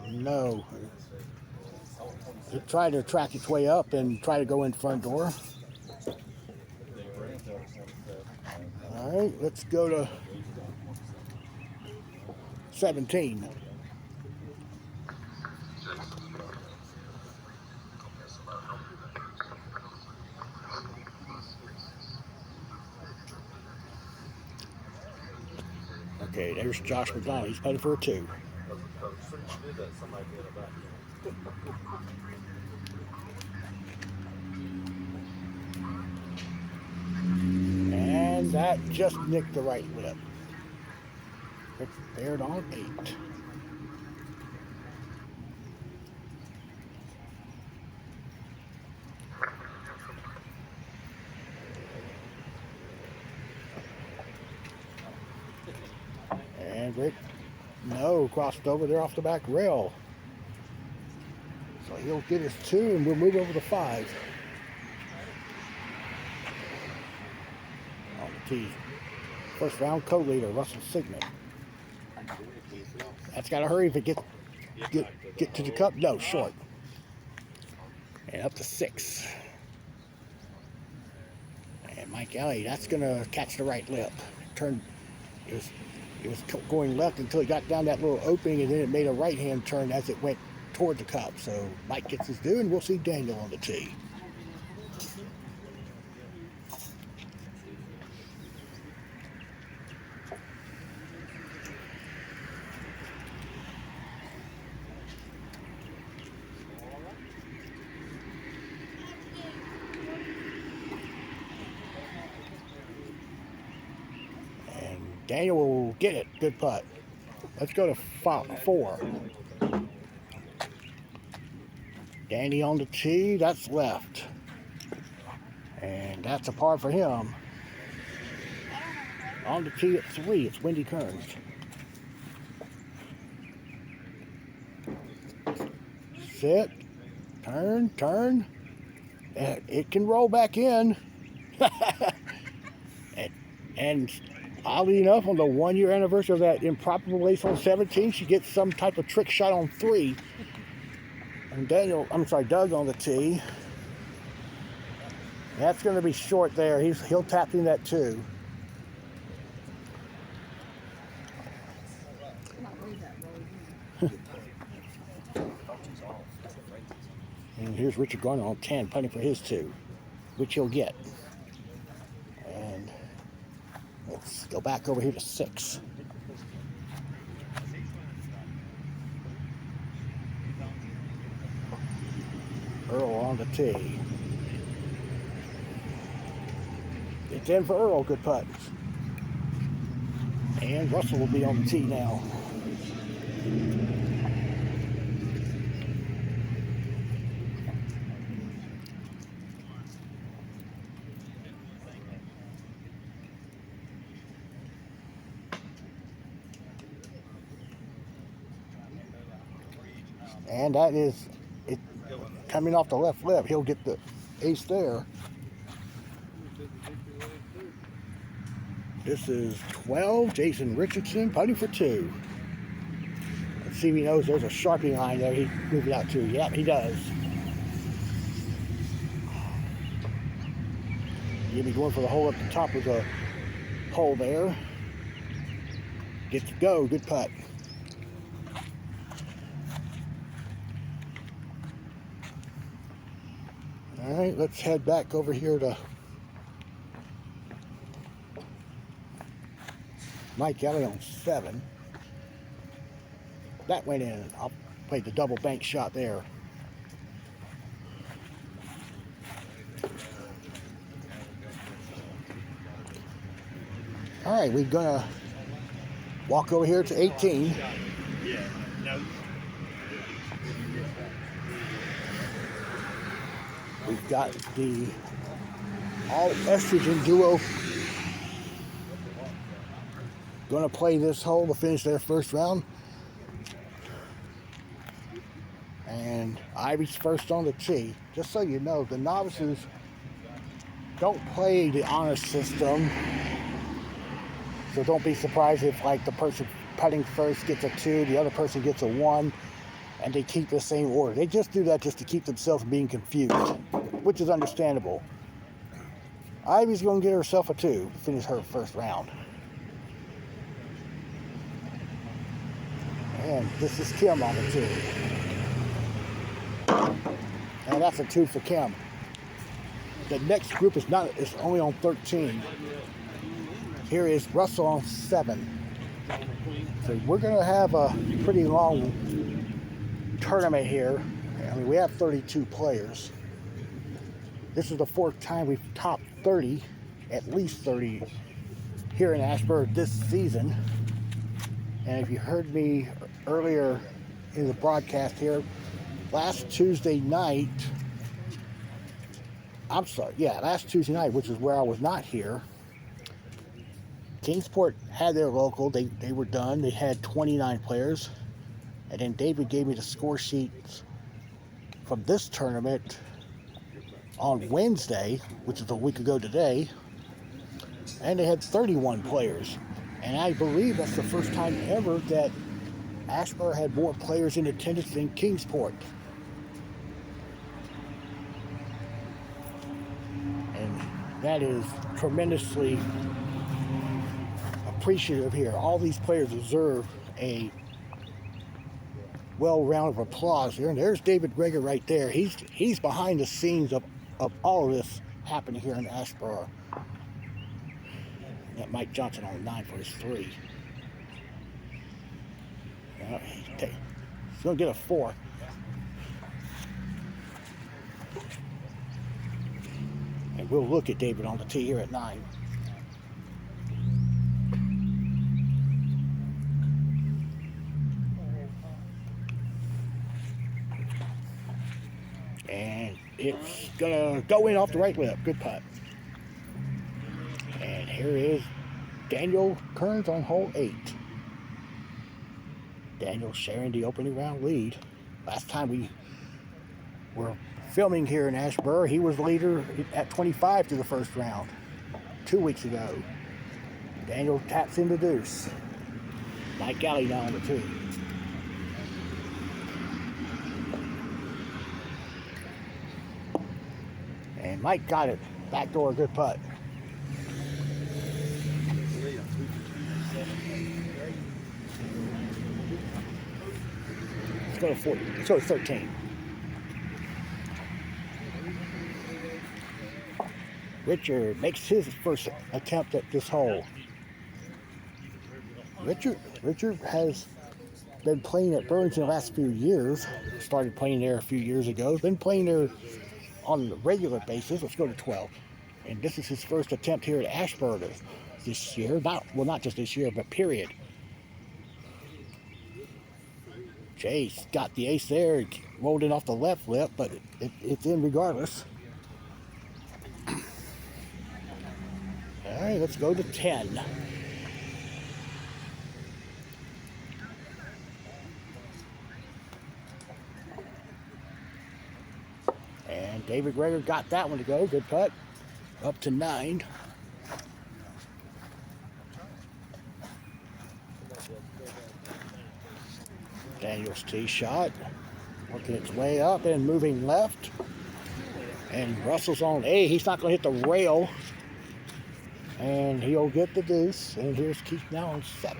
No. It tried to track its way up and try to go in front door. All right, let's go to 17. Okay, there's Josh McDonald. He's putting for a 2. And that just nicked the right lip. It's bared on 8. And Rick No, crossed over there off the back rail. So he'll get his 2 and we'll move over to 5. On the tee. First round co-leader, Russell Sigmund. That's got to hurry if it get to the cup. No, short. And up to 6. And Mike Alley, that's going to catch the right lip. Turn. It was going left until it got down that little opening, and then it made a right-hand turn as it went toward the cup. So Mike gets his due, and we'll see Daniel on the tee. Daniel will get it. Good putt. Let's go to 4. Danny on the tee. That's left. And that's a par for him. On the tee at 3. It's Wendy Kearns. Sit. Turn. And it can roll back in. and oddly enough, on the 1-year anniversary of that improper race on 17, she gets some type of trick shot on 3. And Doug on the tee. That's going to be short there. He'll tap in that 2. And here's Richard Garner on 10, putting for his 2, which he'll get. And let's go back over here to 6. Earl on the tee. It's in for Earl. Good putt. And Russell will be on the tee now. And that is it coming off the left lip. He'll get the ace there. This is 12. Jason Richardson putting for 2. Let's see if he knows there's a Sharpie line there. He moved it out too. Yep, he does. He'll be going for the hole at the top of the hole there. Gets to go. Good putt. All right, let's head back over here to Mike Ellie on 7. That went in. I'll play the double bank shot there. All right, we're gonna walk over here to 18. We've got the all estrogen duo going to play this hole to finish their first round. And Ivy's first on the tee. Just so you know, the novices don't play the honor system. So don't be surprised if like the person putting first gets a 2, the other person gets a 1. And they keep the same order. They just do that just to keep themselves from being confused, which is understandable. Ivy's going to get herself a 2 to finish her first round. And this is Kim on the 2. And that's a 2 for Kim. The next group is only on 13. Here is Russell on 7. So we're going to have a pretty long tournament here. I mean, we have 32 players. This is the 4th time we've topped 30, at least 30 here in Asheboro this season. And if you heard me earlier in the broadcast here, last Tuesday night, last Tuesday night, which is where I was not here, Kingsport had their local. They were done. They had 29 players. And then David gave me the score sheets from this tournament on Wednesday, which is a week ago today. And they had 31 players. And I believe that's the first time ever that Asheboro had more players in attendance than Kingsport. And that is tremendously appreciative here. All these players deserve a well round of applause here. And there's David Greger right there. He's behind the scenes of all of this happening here in Asheboro. That Mike Johnson on 9 for his 3. He's going to get a 4. And we'll look at David on the tee here at 9. And it's going to go in off the right lip. Good putt. And here is Daniel Kearns on hole 8. Daniel sharing the opening round lead. Last time we were filming here in Asheboro, he was leader at 25 to the first round 2 weeks ago. Daniel taps in the deuce. Mike Galley now on the 2. And Mike got it. Backdoor, good putt. Let's go to 40. Let's go to 13. Richard makes his first attempt at this hole. Richard has been playing at Burns in the last few years. Started playing there a few years ago. Been playing there on a regular basis. Let's go to 12. And this is his first attempt here at Asheboro this year. Not just this year, but period. Jay's got the ace there. Rolled in off the left lip, but it's in regardless. All right, let's go to 10. And David Greger got that one to go. Good putt. Up to 9. Daniel's tee shot. Working its way up and moving left. And Russell's on 8. He's not going to hit the rail. And he'll get the deuce. And here's Keith now on 7.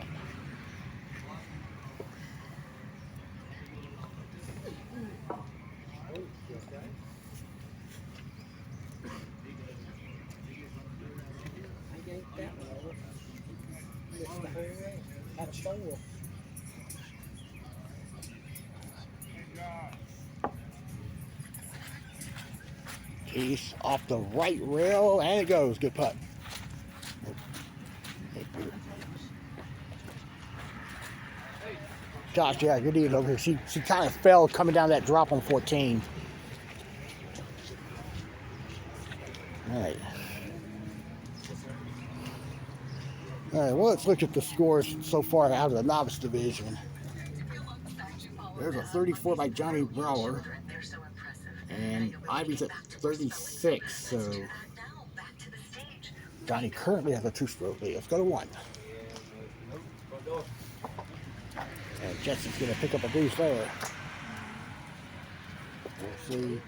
He's off the right rail, and it goes. Good putt. Josh, yeah, good deal over here. She kind of fell coming down that drop on 14. All right. All right, well, let's look at the scores so far out of the novice division. There's a 34 by Johnny Brower. And Ivy's at 36, so Johnny currently has a 2-stroke lead. Let's go to 1. And Jesse's going to pick up a deuce there. We'll see.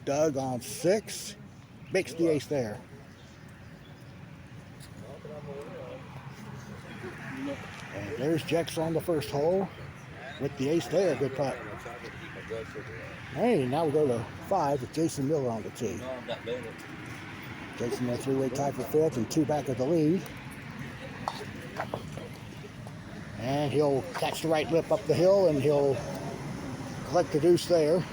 Doug on 6. Makes the ace there. And there's Jex on the first hole with the ace there. Good putt. Hey, now we go to 5 with Jason Miller on the tee. Jason in a 3-way tie for 5th and 2 back of the lead. And he'll catch the right lip up the hill and he'll collect the deuce there.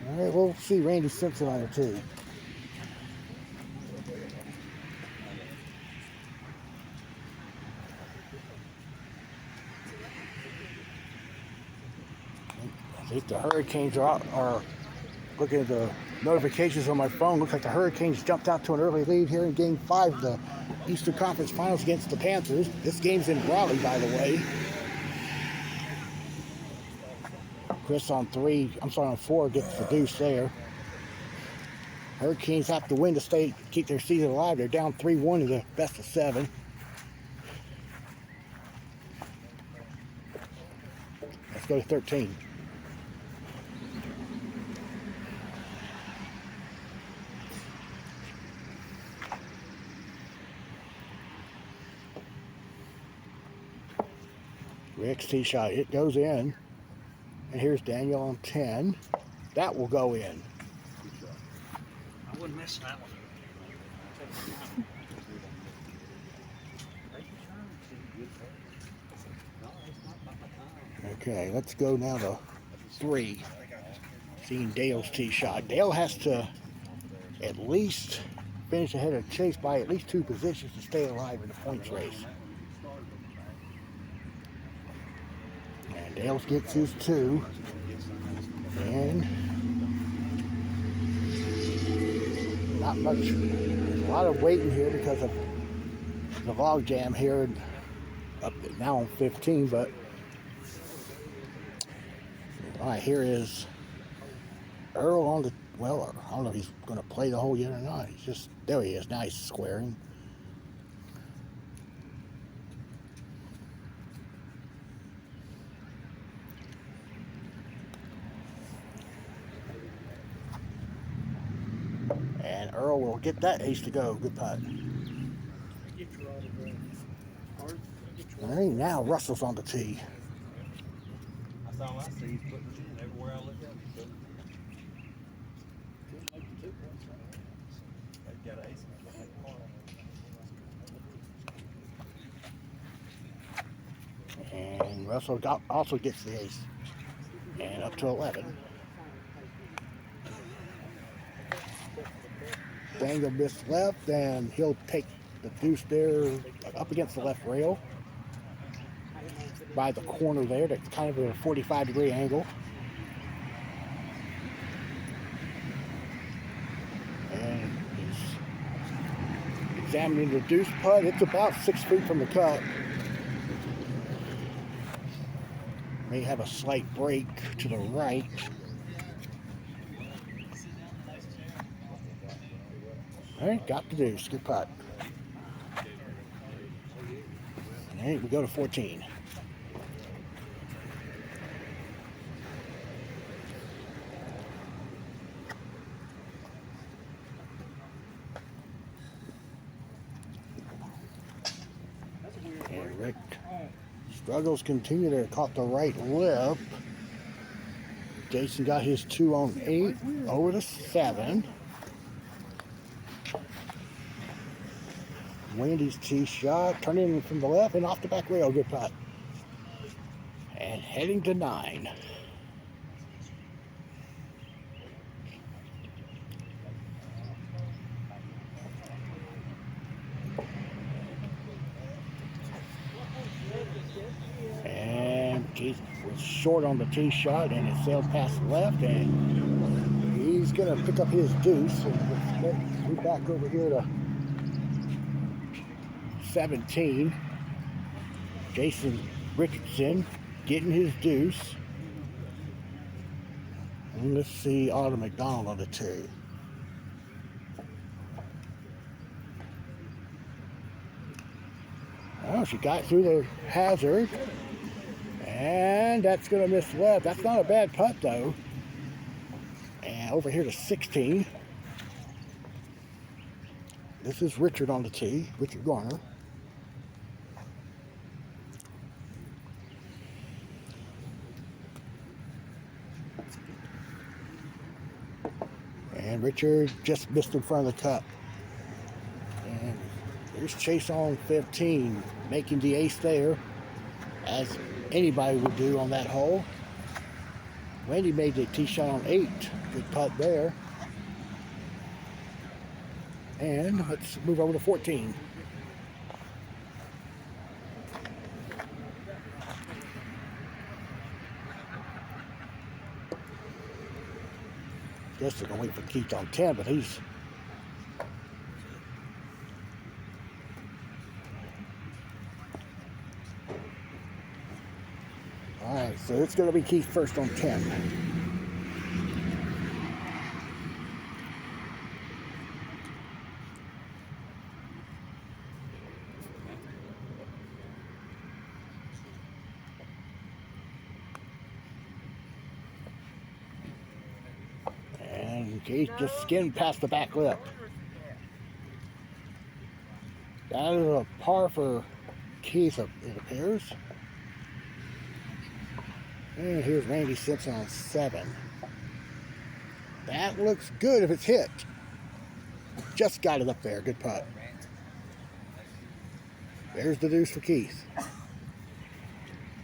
All right, we'll see Randy Simpson on the tee. See, the Hurricanes are looking at the notifications on my phone. Looks like the Hurricanes jumped out to an early lead here in Game 5 of the Eastern Conference Finals against the Panthers. This game's in Raleigh, by the way. Chris on 4 gets the deuce there. Hurricanes have to win to keep their season alive. They're down 3-1 in the best of 7. Let's go to 13. Rick's tee shot, it goes in. And here's Daniel on 10. That will go in. I wouldn't miss that one. Okay, let's go now to 3. Seeing Dale's tee shot. Dale has to at least finish ahead of Chase by at least 2 positions to stay alive in the points race. And Dale gets his 2. And not much. There's a lot of waiting here because of the log jam here. Up now on 15, but all right, here is Earl on the, well, I don't know if he's going to play the hole yet or not. He's just, there he is. Now he's squaring. And Earl will get that ace to go. Good putt. All right, now Russell's on the tee. That's all I see. He's putting it in everywhere I look at. They've got an ace. And Russell also gets the ace. And up to 11. Daniel missed left, and he'll take the deuce there up against the left rail by the corner there. That's kind of a 45-degree angle. And he's examining the deuce putt. It's about 6 feet from the cut. May have a slight break to the right. All right, got the deuce. Good putt. All right, we go to 14. And Rick struggles continue there. Caught the right lip. Jason got his 2 on 8 over to 7. Wendy's tee shot, turning in from the left and off the back rail. Good putt. And heading to 9. And Keith was short on the tee shot, and it sailed past the left, and he's going to pick up his deuce. And let's move back over here to 17. Jason Richardson getting his deuce. And let's see Autumn McDonald on the tee. Well, she got through the hazard. And that's going to miss left. That's not a bad putt, though. And over here to 16. This is Richard on the tee, Richard Garner. And Richard just missed in front of the cup. And there's Chase on 15, making the ace there, as anybody would do on that hole. Wendy made the tee shot on 8. Good putt there. And let's move over to 14. Guess they're gonna wait for Keith on 10, but he's all right. So it's gonna be Keith first on 10. And Keith just skimmed past the back lip. That is a par for Keith, it appears. And here's Randy Simpson on 7. That looks good if it's hit. Just got it up there. Good putt. There's the deuce for Keith.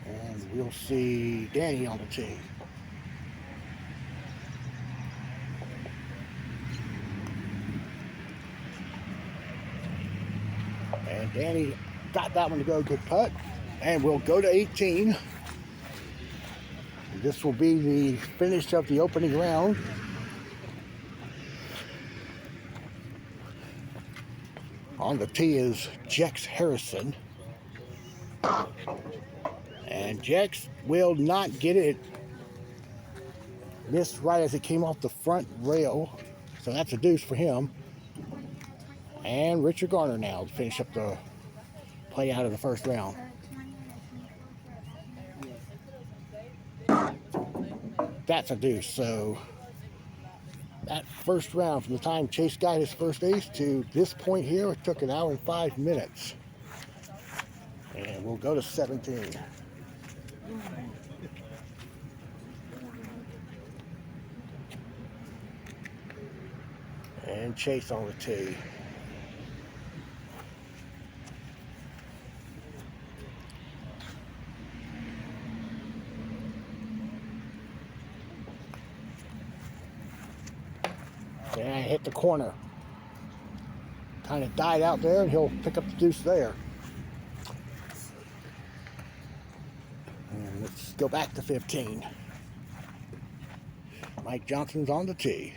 And we'll see Danny on the tee. And Danny got that one to go. Good putt. And we'll go to 18. This will be the finish of the opening round. On the tee is Jex Harrison. And Jex will not get it. Missed right as it came off the front rail. So that's a deuce for him. And Richard Garner now to finish up the play out of the first round. That's a deuce. So that first round, from the time Chase got his first ace to this point here, it took 1 hour and 5 minutes. And we'll go to 17. And Chase on the tee. And hit the corner. Kind of died out there, and he'll pick up the deuce there. And let's go back to 15. Mike Johnson's on the tee.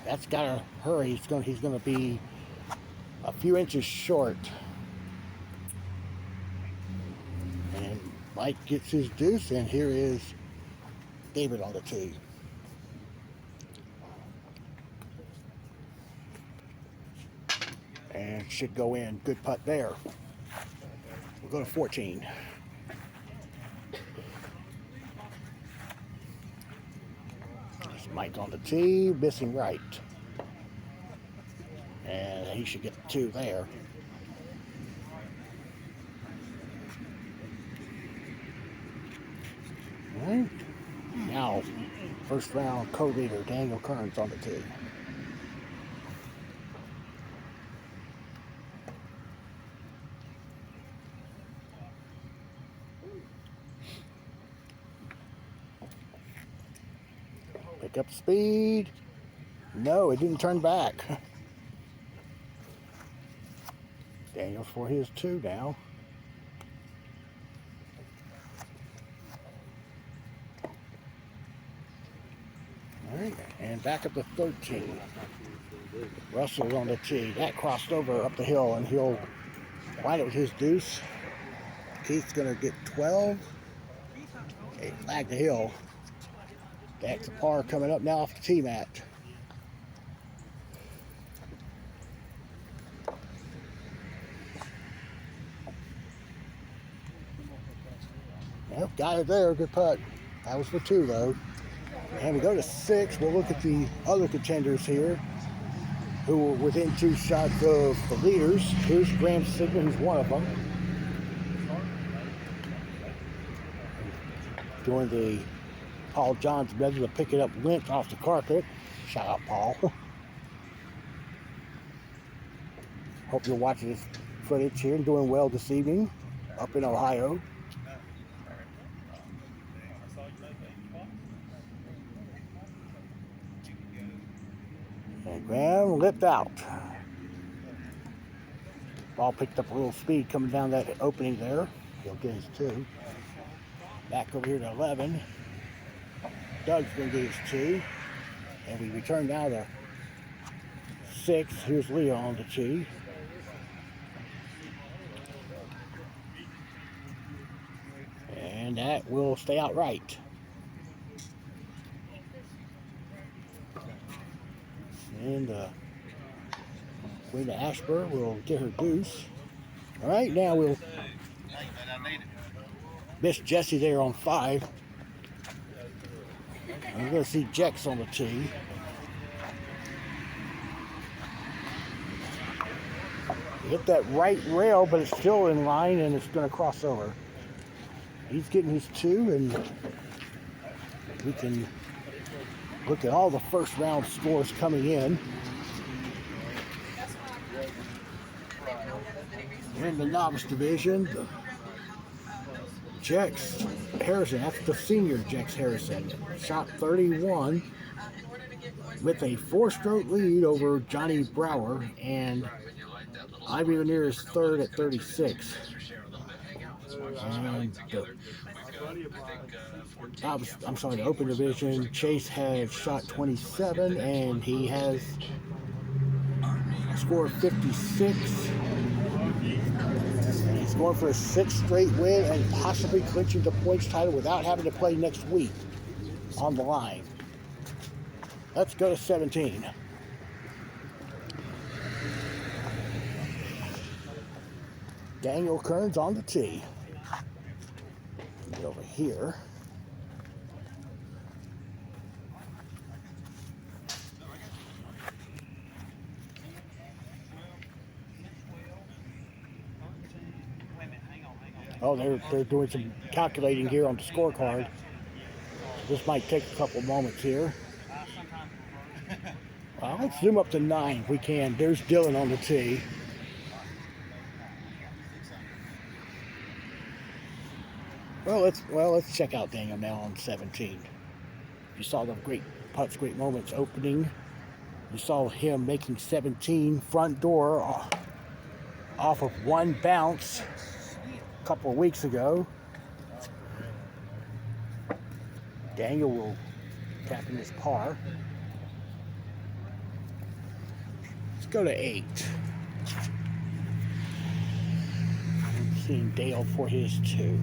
That's gotta hurry. He's gonna be a few inches short. And Mike gets his deuce, and here is David on the tee. And should go in. Good putt there. We'll go to 14. There's Mike on the tee, missing right. And he should get the 2 there. All right. Now, first round co-leader Daniel Kearns on the tee. Pick up speed. No, it didn't turn back. Daniel's for his 2 now. All right, and back up to 13. Russell's on the tee. That crossed over up the hill, and he'll wind it with his deuce. Keith's going to get 12. It flagged the hill. That's a par coming up now off the tee mat. Yep, got it there. Good putt. That was for 2, though. And we go to 6. We'll look at the other contenders here who were within 2 shots of the leaders. Here's Graham Sigmund, who's one of them. Doing the Paul John's method of picking up lint off the carpet. Shout out, Paul. Hope you're watching this footage here and doing well this evening up in Ohio. And Graham lipped out. Ball picked up a little speed coming down that opening there. He'll get his 2. Back over here to 11. Doug's going to get his 2. And we return now to 6. Here's Leo on the tee. And that will stay out right. And Queen of ASHEBORO will get her deuce. All right, now we'll miss Jesse there on 5. And we're going to see Jex on the tee. Hit that right rail, but it's still in line and it's going to cross over. He's getting his 2, and we can look at all the first round scores coming in. In the novice division, Jex Harrison, that's the senior Jex Harrison, shot 31 with a 4-stroke lead over Johnny Brower, and Ivy Lanier is 3rd at 36. And the open division, Chase has shot 27, and he has scored 56. He's going for a 6th straight win and possibly clinching the points title without having to play next week on the line. Let's go to 17. Daniel Kearns on the tee. Get over here. Oh, they're doing some calculating here on the scorecard. This might take a couple moments here. Well, let's zoom up to 9 if we can. There's Dylan on the tee. Well, let's check out Daniel now on 17. You saw the great putts, great moments opening. You saw him making 17 front door off of one bounce a couple of weeks ago. Daniel will tap in his par. Let's go to 8. I'm seeing Dale for his 2.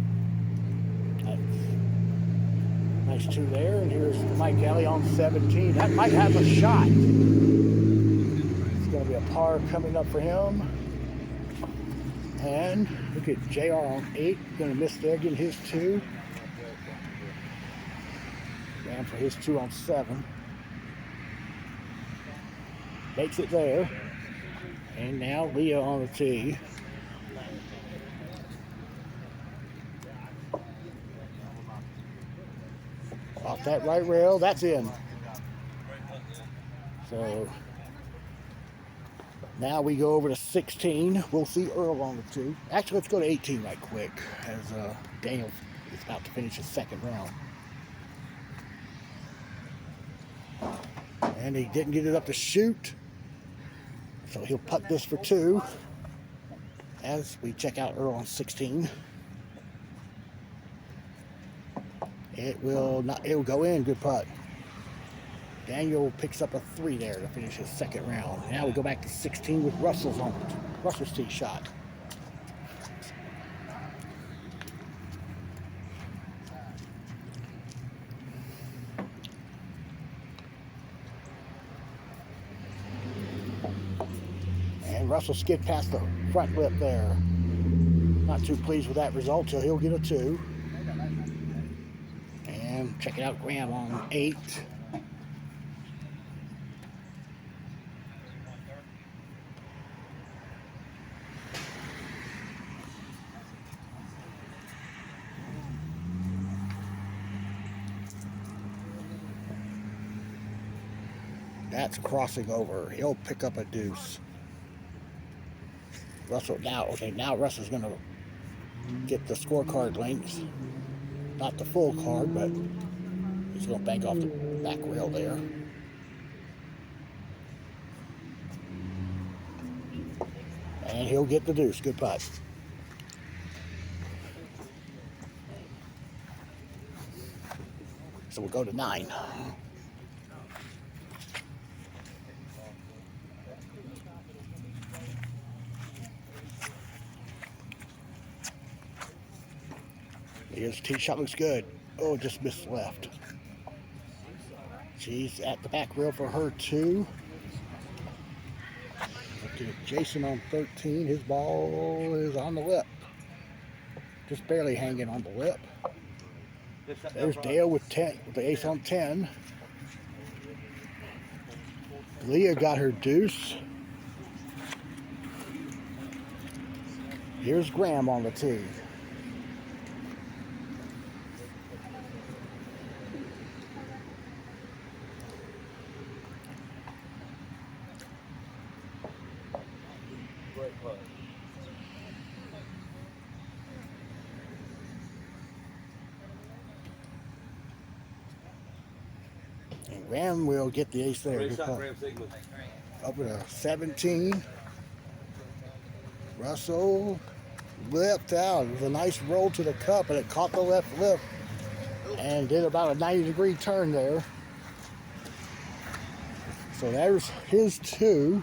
Nice 2 there, and here's Mike Kelly on 17. That might have a shot. It's going to be a par coming up for him. And look at JR on 8. Going to miss there, getting his 2. Ran for his 2 on 7. Makes it there. And now Leo on the tee. Off that right rail, that's in. So now we go over to 16. We'll see Earl on the tee. Actually, let's go to 18 right quick, as Daniel is about to finish his 2nd round. And he didn't get it up to shoot, so he'll putt this for 2 as we check out Earl on 16. It will go in. Good putt. Daniel picks up a 3 there to finish his 2nd round. Now we go back to 16 with Russell's tee shot. And Russell skid past the front lip there. Not too pleased with that result, so he'll get a 2. And check it out, Graham on 8. That's crossing over. He'll pick up a deuce. Russell now Russell's going to get the scorecard links. Not the full card, but he's going to bank off the back rail there. And he'll get the deuce. Good putt. So we'll go to 9. Here's the tee shot, looks good. Oh, just missed left. She's at the back rail for her 2. Okay, Jason on 13. His ball is on the lip. Just barely hanging on the lip. There's Dale with 10, with the ace on 10. Leah got her deuce. Here's Graham on the tee. Great putt. And Graham will get the ace there. Great Good shot, putt. Graham Sigmund. Up at a 17. Russell lipped out. It was a nice roll to the cup, and it caught the left lip and did about a 90-degree turn there. So there's his 2.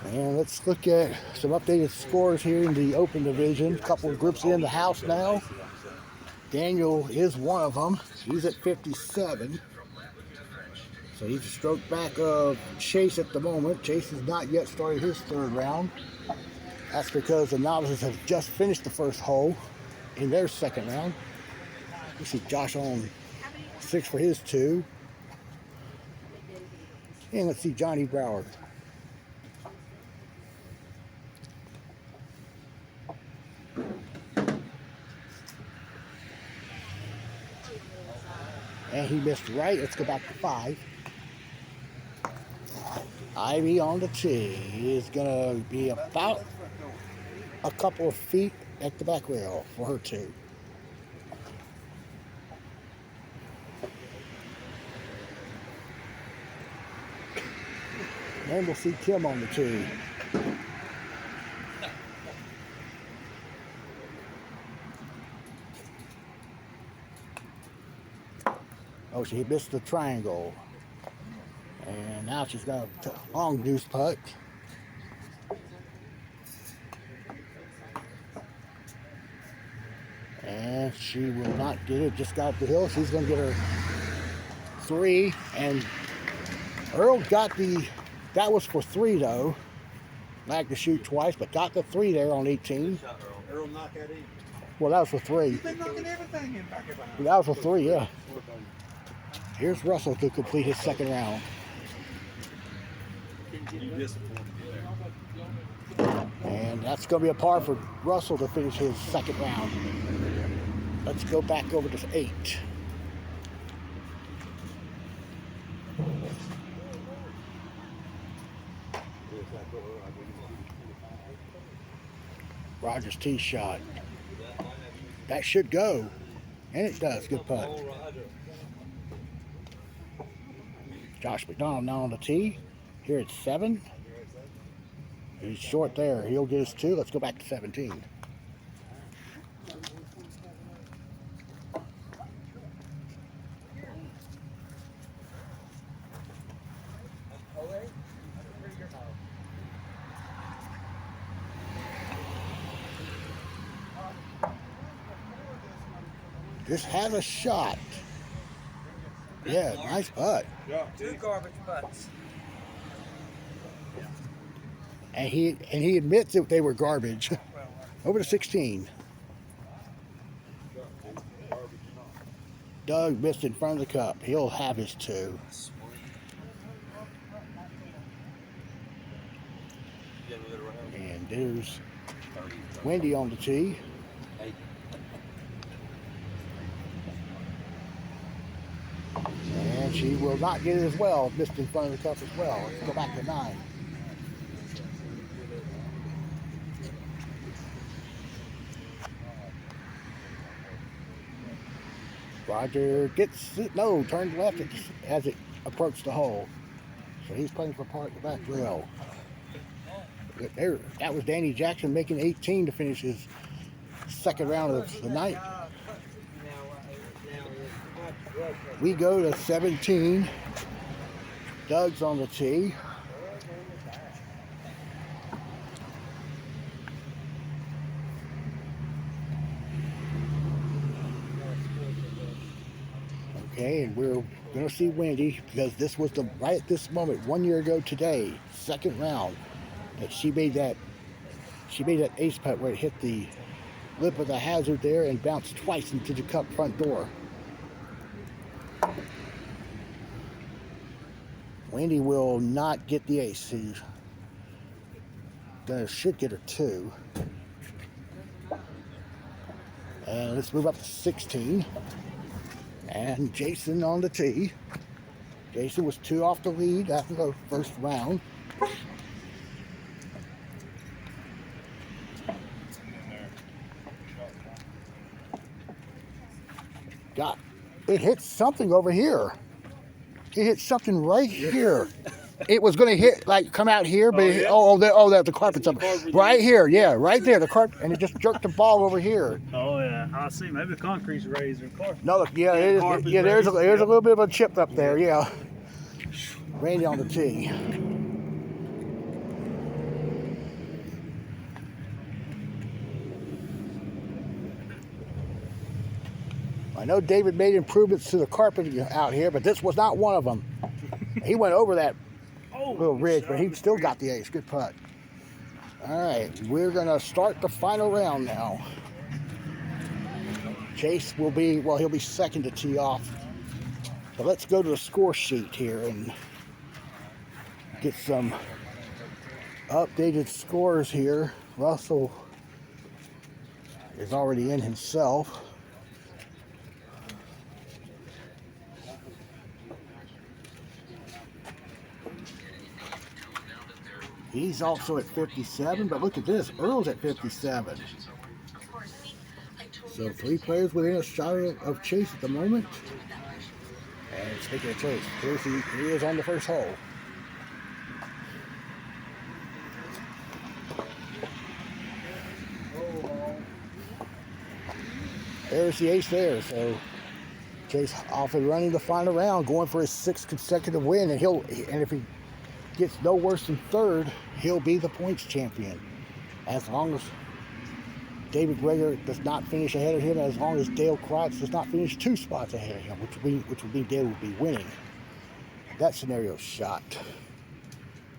And let's look at some updated scores here in the Open Division. A couple of groups in the house now. Daniel is one of them. He's at 57. So he's a stroke back of Chase at the moment. Chase has not yet started his 3rd round. That's because the novices have just finished the first hole in their 2nd round. You see Josh on 6 for his 2. And let's see Johnny Broward. And he missed right. Let's go back to 5. Ivy on the tee is going to be about a couple of feet at the back rail for her 2. And we'll see Kim on the tee. Oh, she missed the triangle. And now she's got a long deuce putt. And she will not get it. Just got up the hill. She's going to get her 3. And Earl got the, that was for 3 though. Like to shoot twice, but got the 3 there on 18. Earl knocked that in. Well, that was for 3. He's been knocking everything in back of the That was for 3, yeah. Here's Russell to complete his 2nd round. And that's going to be a par for Russell to finish his 2nd round. Let's go back over to 8. Rogers tee shot. That should go. And it does. Good putt. Josh McDonald now on the tee. Here it's 7. He's short there. He'll get his 2. Let's go back to 17. This has a shot. Yeah, nice putt. 2 garbage putts. And he admits that they were garbage. Over to 16. Doug missed in front of the cup. He'll have his 2. And there's Wendy on the tee. And she will not get it as well. Missed in front of the cup as well. Let's go back to 9. Roger gets it, no, turns left as it approached the hole. So he's playing for part of the back rail. there, that was Danny Jackson making 18 to finish his second round of the night. We go to 17. Doug's on the tee. Okay, and we're going to see Wendy, because this was the right at this moment 1 year ago today, second round, that she made that ace putt where it hit the lip of the hazard there and bounced twice into the cup front door. Wendy will not get the ace. She should get her 2. And let's move up to 16. And Jason on the tee. Jason was 2 off the lead after the first round. It hit something over here. It hit something right here. It was going to hit, like, come out here, but the carpet's up. Right here, yeah, right there, the carpet, and it just jerked the ball over here. Oh yeah, I see. Maybe the concrete's raised or carpet. No, yeah, it is, yeah. There's a little bit of a chip up there, yeah. Randy on the tee. I know David made improvements to the carpet out here, but this was not one of them. He went over that little ridge, but he still got the ace. Good putt. All right, we're going to start the final round now. Chase will be, well, he'll be second to tee off. So let's go to the score sheet here and get some updated scores here. Russell is already in himself. He's also at 57, but look at this. Earl's at 57. So 3 players within a shot of Chase at the moment. And speaking of Chase, he is on the first hole. There's the ace there. So Chase off and running the final round, going for his 6th consecutive win, and if he gets no worse than 3rd, he'll be the points champion. As long as David Greger does not finish ahead of him, as long as Dale Krotz does not finish 2 spots ahead of him, which would mean Dale would be winning. That scenario shot.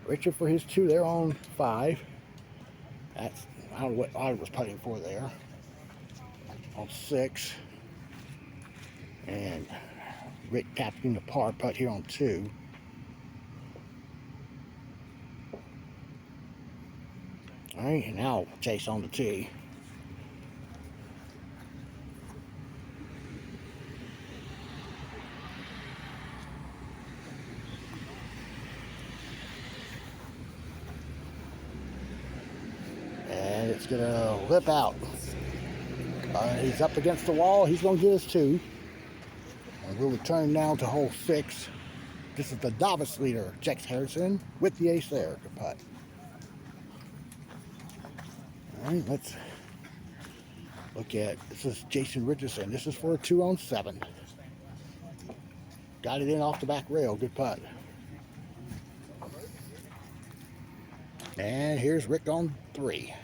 Richard for his 2, they're on 5. That's, I don't know what Otter was putting for there. On 6. And Rick tapping the par putt here on 2. All right, and now Chase on the tee. And it's going to lip out. He's up against the wall. He's going to get his 2. And we'll return now to hole 6. This is the novice leader, Jex Harrison, with the ace there. Good putt. All right, let's look at, this is Jason Richardson. This is for a 2 on 7. Got it in off the back rail. Good putt. And here's Rick on 3.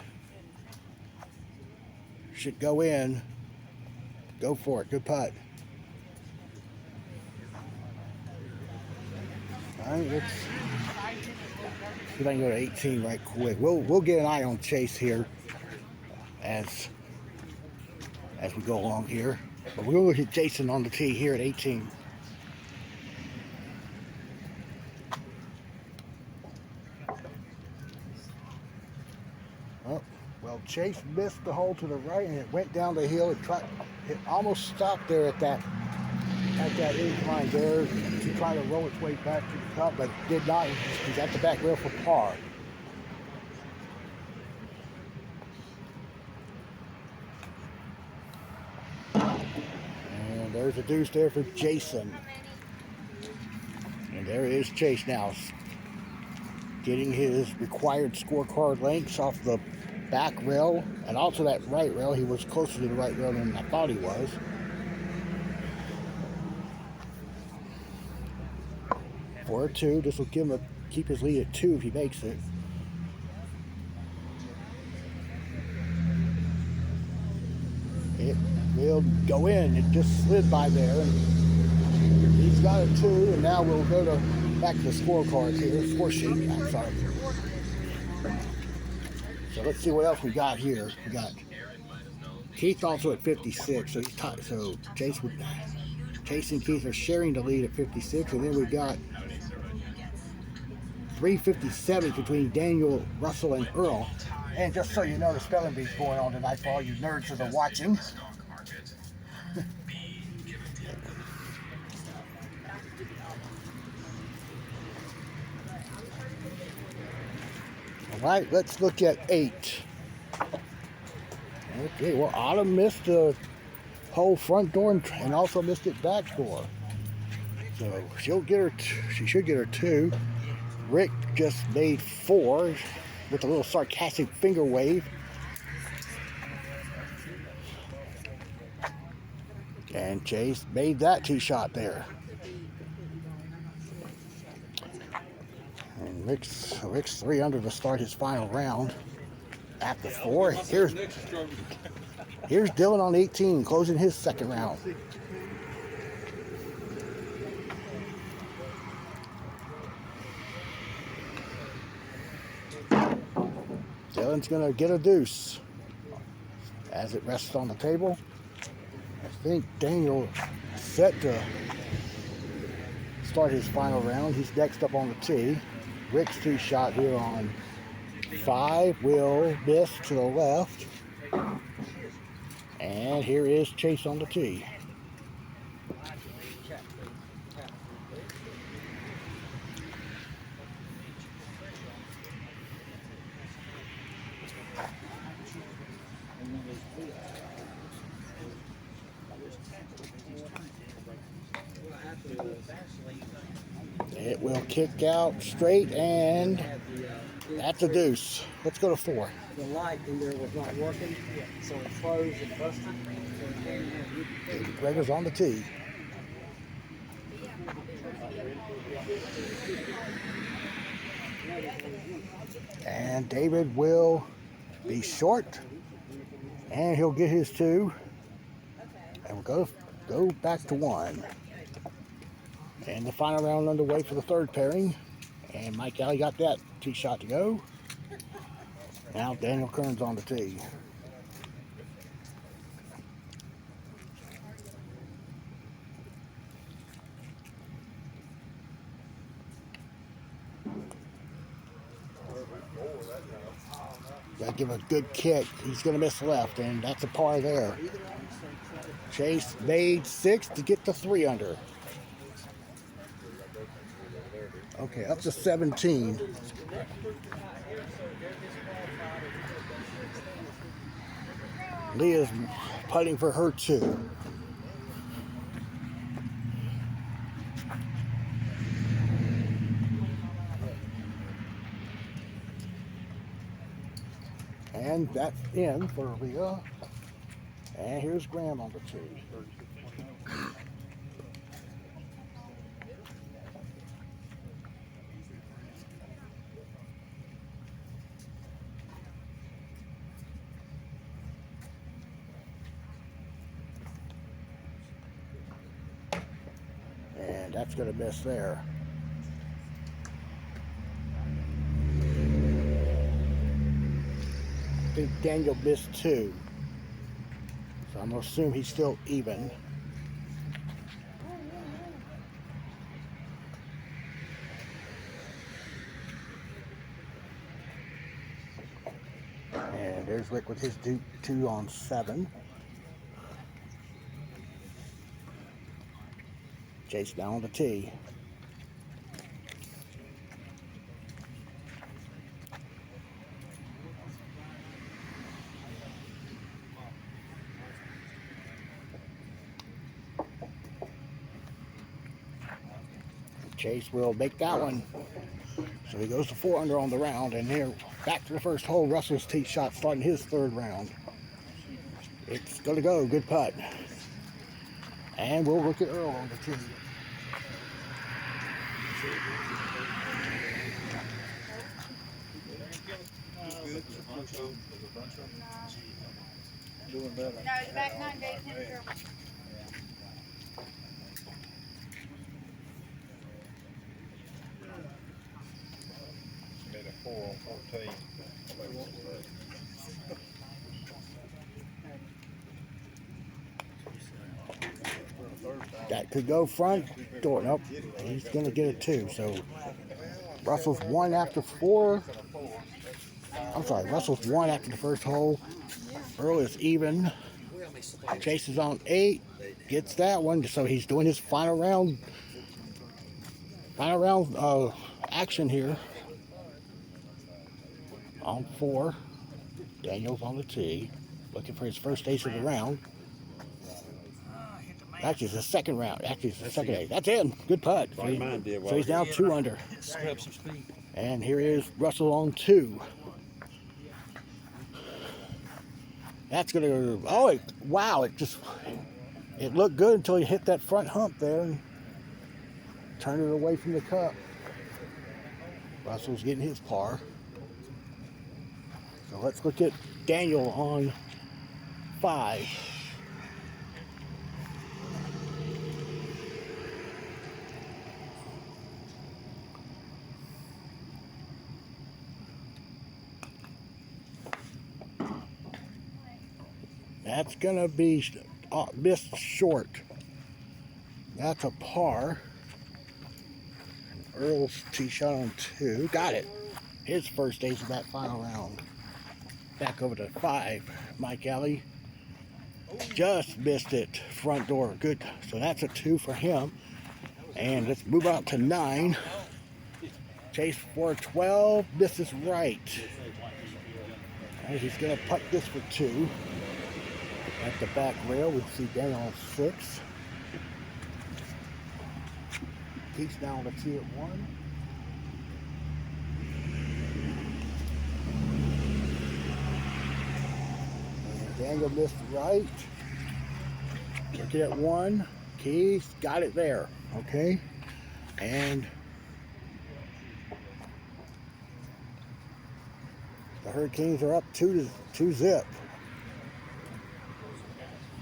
Should go in. Go for it. Good putt. All right, let's see if I can go to 18 right quick. We'll get an eye on Chase here as we go along here. But we'll look at Jason on the tee here at 18. Oh, well, Chase missed the hole to the right, and it went down the hill. It almost stopped there at that incline there to try to roll its way back to the top, but it did not. He's at the back rail for par. And there's a deuce there for Jason. And there is Chase now. getting his required scorecard lengths off the back rail and also that right rail. He was closer to the right rail than I thought he was. For a 2, this will give him keep his lead at 2 if he makes it. It will go in. It just slid by there. He's got a 2, and now we'll go back to the scorecard here. Score sheet. I'm sorry. So let's see what else we got here. We got Keith also at 56. So Chase and Keith are sharing the lead at 56, and then we've got 357 between Daniel, Russell, and Earl. And just so you know, the spelling bee's going on tonight for all you nerds that are watching. All right, let's look at 8. Okay, well, Autumn missed the whole front door and also missed it back door. So she should get her 2. Rick just made 4 with a little sarcastic finger wave. And Chase made that tee shot there. And Rick's 3 under to start his final round. After 4, here's Dylan on 18, closing his second round. Dylan's gonna get a deuce as it rests on the table. I think Daniel set to start his final round. He's next up on the tee. Rick's tee shot here on 5 will miss to the left. And here is Chase on the tee. It will kick out straight, and that's a deuce. Let's go to 4. The light in there was not working, so it froze and busted. David Gregor's on the tee. And David will be short, and he'll get his 2. And we'll go back to 1. And the final round underway for the third pairing. And Mike Alley got that tee shot to go. Now Daniel Kern's on the tee. Gotta give a good kick. He's gonna miss left, and that's a par there. Chase made 6 to get to 3 under. Okay, up to 17. Leah's putting for her 2. And that's in for Leah. And here's Graham on the tee. And that's going to miss there. I think Daniel missed 2. So I'm going to assume he's still even. And there's Rick with his 2 on 7. Chase down on the tee. Chase will make that one. So he goes to 4 under on the round, and here back to the first hole. Russell's tee shot starting his 3rd round. It's gonna go, good putt. And we'll look at Earl on the tee. Doing better. No, it's back 9 days in here. Made a 4 on 14. That could go front door. Nope, he's gonna get it too. So Russell's 1 after 4. I'm sorry, Russell's 1 after the first hole. Earl is even. Chase is on 8. Gets that one. So he's doing his final round action here. On 4. Daniel's on the tee. Looking for his first ace of the round. Actually, it's the second round. Actually, it's the second ace. That's in. Good putt. So he's now 2 under. And here is Russell on 2. That's going to... Oh, wow. It looked good until he hit that front hump there and turned it away from the cup. Russell's getting his par. So let's look at Daniel on 5. That's gonna be missed short. That's a par. Earl's tee shot on 2. Got it. His first ace of that final round. Back over to 5. Mike Alley just missed it. Front door. Good. So that's a 2 for him. And let's move out to 9. Chase for 12. Misses right. And he's going to putt this for 2. At the back rail, we see Daniel on 6. Keeps down the tee at 1. And Daniel missed right. Looking at 1. Keith got it there. Okay. And the Hurricanes are up 2 zip.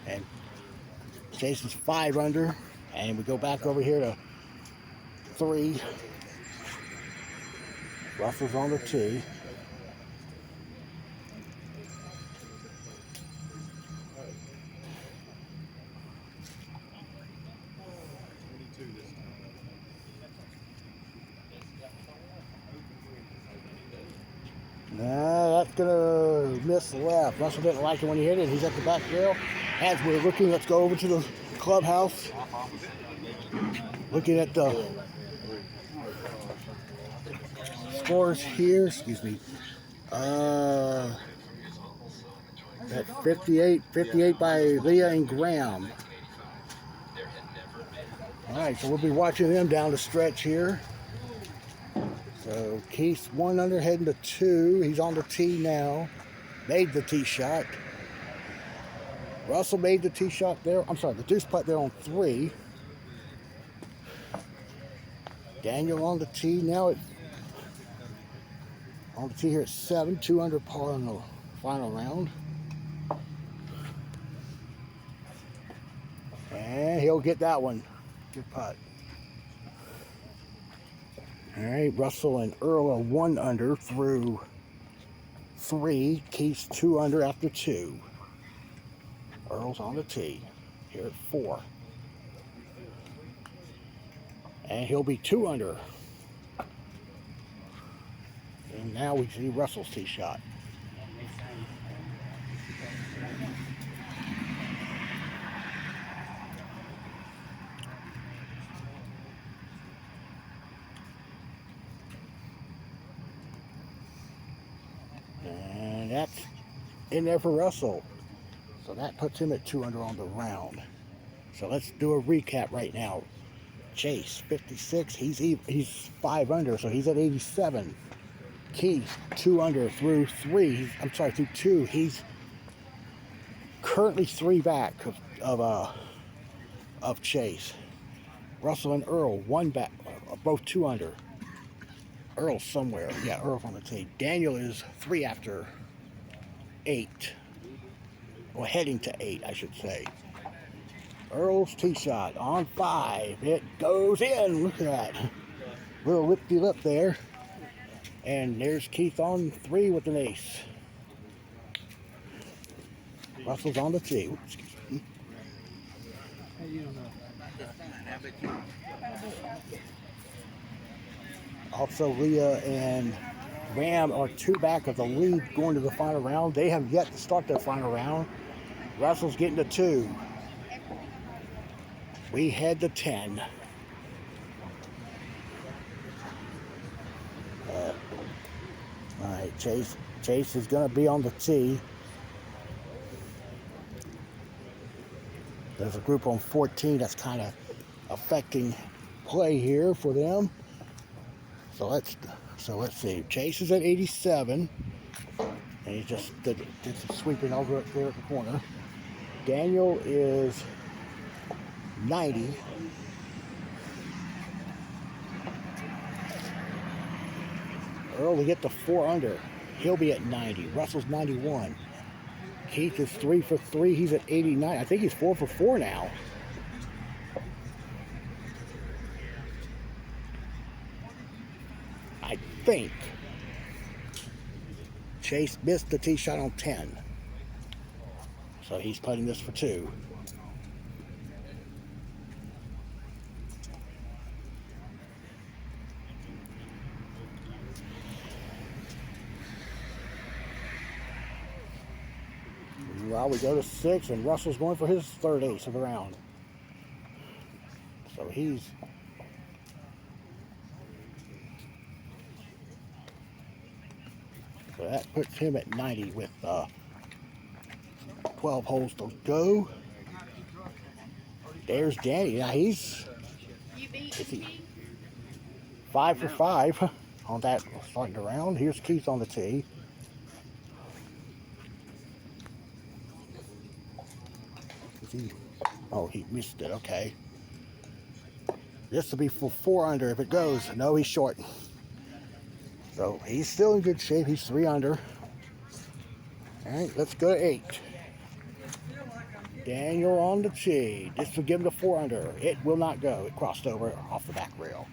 And Jason's 5 under, and we go back over here to 3. Russell's on the tee. Nah, that's gonna miss left. Russell didn't like it when he hit it. He's at the back rail. As we're looking, let's go over to the clubhouse. Looking at the scores here. Excuse me. At 58 by Leah and Graham. All right, so we'll be watching them down the stretch here. So Keith's 1 under, heading to 2. He's on the tee now. Made the tee shot. Russell made the tee shot there. I'm sorry, the deuce putt there on 3. Daniel on the tee now on the tee here at 7. 2 under par in the final round. And he'll get that one. Good putt. All right, Russell and Earl are 1 under through 3. Keith's 2 under after 2. Earl's on the tee here at 4. And he'll be 2 under. And now we see Russell's tee shot. And that's in there for Russell. So that puts him at 2 under on the round. So let's do a recap right now. Chase, 56. He's 5 under, so he's at 87. Keith, 2 under through 3. Through 2. He's currently 3 back of Chase. Russell and Earl, 1 back, both 2 under. Earl's somewhere. Yeah, Earl's on the tee. Daniel is 3 after 8. Well, heading to 8, I should say. Earl's tee shot on 5. It goes in. Look at that. Little lip-de-lip there. And there's Keith on 3 with an ace. Russell's on the tee. Oops, excuse me. Also, Leah and Ram are 2 back of the lead going to the final round. They have yet to start their final round. Russell's getting to 2. We head to 10. All right, Chase is going to be on the tee. There's a group on 14 that's kind of affecting play here for them. So let's see. Chase is at 87, and he just did some sweeping over there at the corner. Daniel is 90. Earl to get to 4 under. He'll be at 90. Russell's 91. Keith is 3 for 3. He's at 89. I think he's 4 for 4 now. I think Chase missed the tee shot on 10. So he's putting this for 2. Well, we go to 6, and Russell's going for his 3rd ace of the round. So he's... So that puts him at 90 with 12 holes to go. There's Danny. Now he's... Is he 5 for 5 on that starting round. Here's Keith on the tee. Oh, he missed it. Okay. This will be for 4 under if it goes. No, he's short. So he's still in good shape. He's 3 under. All right, let's go to 8. Daniel on the tee. This will give him the 4 under. It will not go. It crossed over off the back rail.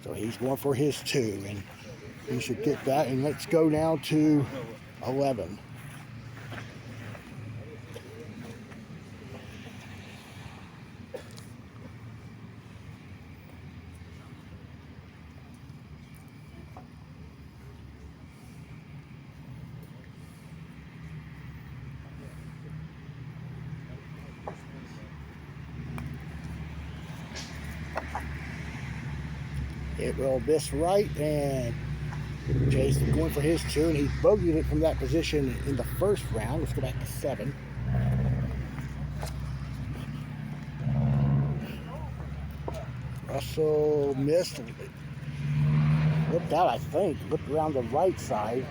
So he's going for his 2, and he should get that. And let's go now to 11. It will miss right, and Jason going for his 2, and he bogeyed it from that position in the first round. Let's go back to 7. Russell missed. Looked out, I think. Looked around the right side.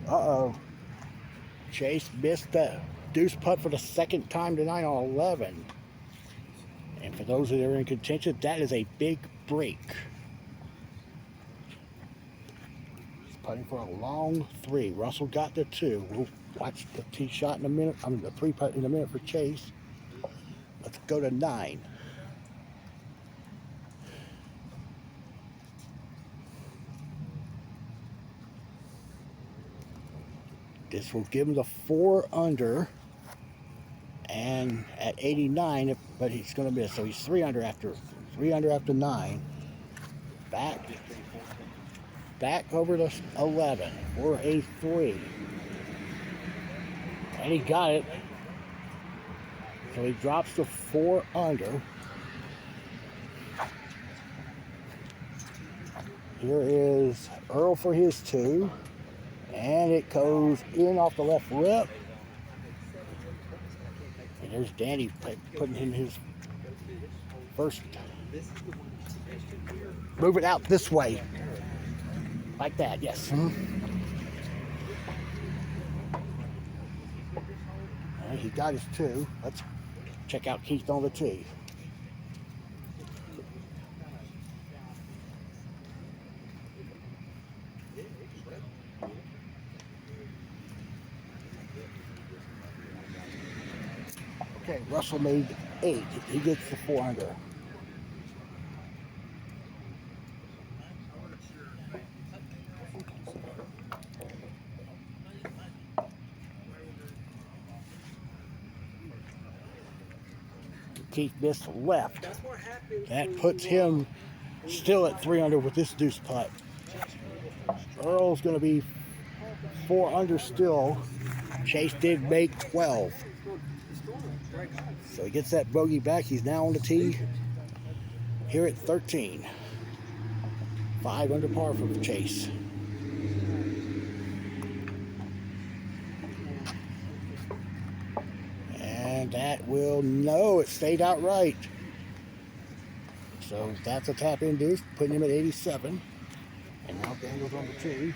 Uh-oh. Chase missed the deuce putt for the 2nd time tonight on 11. And for those that are in contention, that is a big break. He's putting for a long 3. Russell got the 2. We'll watch the tee shot in a minute. I mean, the 3 putt in a minute for Chase. Let's go to 9. This will give him the 4 under, and at 89, but he's going to miss. So he's 3 under after 9. Back over to 11 for a 3, and he got it. So he drops to 4 under. Here is Earl for his 2. And it goes in off the left rip. And there's Danny putting in his first. Move it out this way. Like that, yes. And he got his 2. Let's check out Keith on the tee. Okay, Russell made 8. He gets the 4 under. Keith missed left. That puts him still at 3 under with this deuce putt. Earl's going to be 4 under still. Chase did make 12. So he gets that bogey back. He's now on the tee here at 13. 5 under par for Chase. And that will, no, it stayed out right. So that's a tap in deuce, putting him at 87. And now Daniel's on the tee.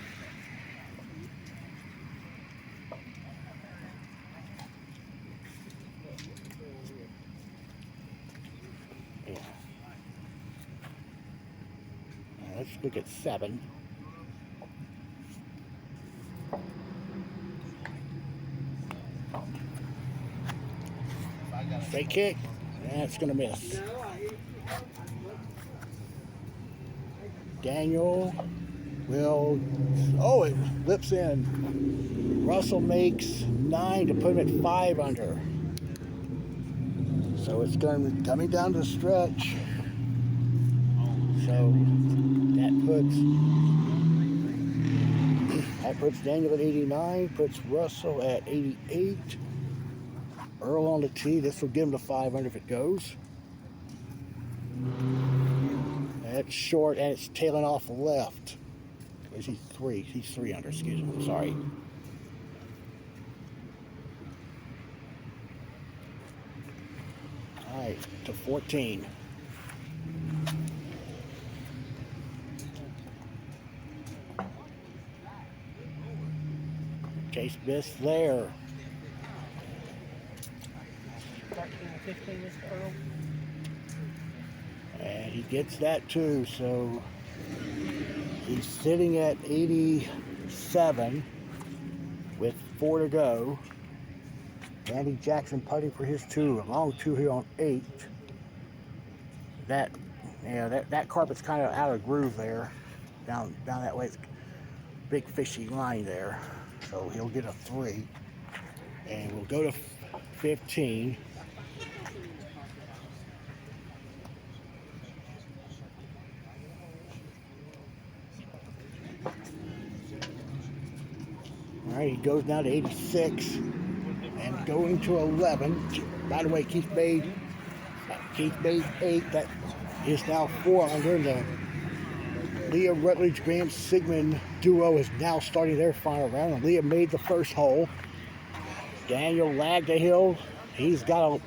Yeah. Let's look at 7. Straight kick. That's going to miss. Daniel will, oh, it lips in. Russell makes 9 to put him at 5 under. So it's coming down to the stretch. So that puts Daniel at 89, puts Russell at 88. Earl on the tee. This will give him the 5 under if it goes. That's short and it's tailing off left. Is he 3? He's 3 under, excuse me. Sorry. Alright, to 14. Chase missed there. 15, Mr. Earl. And he gets that too, so he's sitting at 87 with 4 to go. Andy Jackson putting for his 2, a long 2 here on 8. That carpet's kind of out of groove there, down that way. It's a big fishy line there, so he'll get a 3, and we'll go to 15. All right, he goes down to 86 and going to 11. By the way, Keith made 8. That is now 4 under. The Leah Rutledge Graham Sigmund duo is now starting their final round. And Leah made the first hole. Daniel lagged the hill. He's got a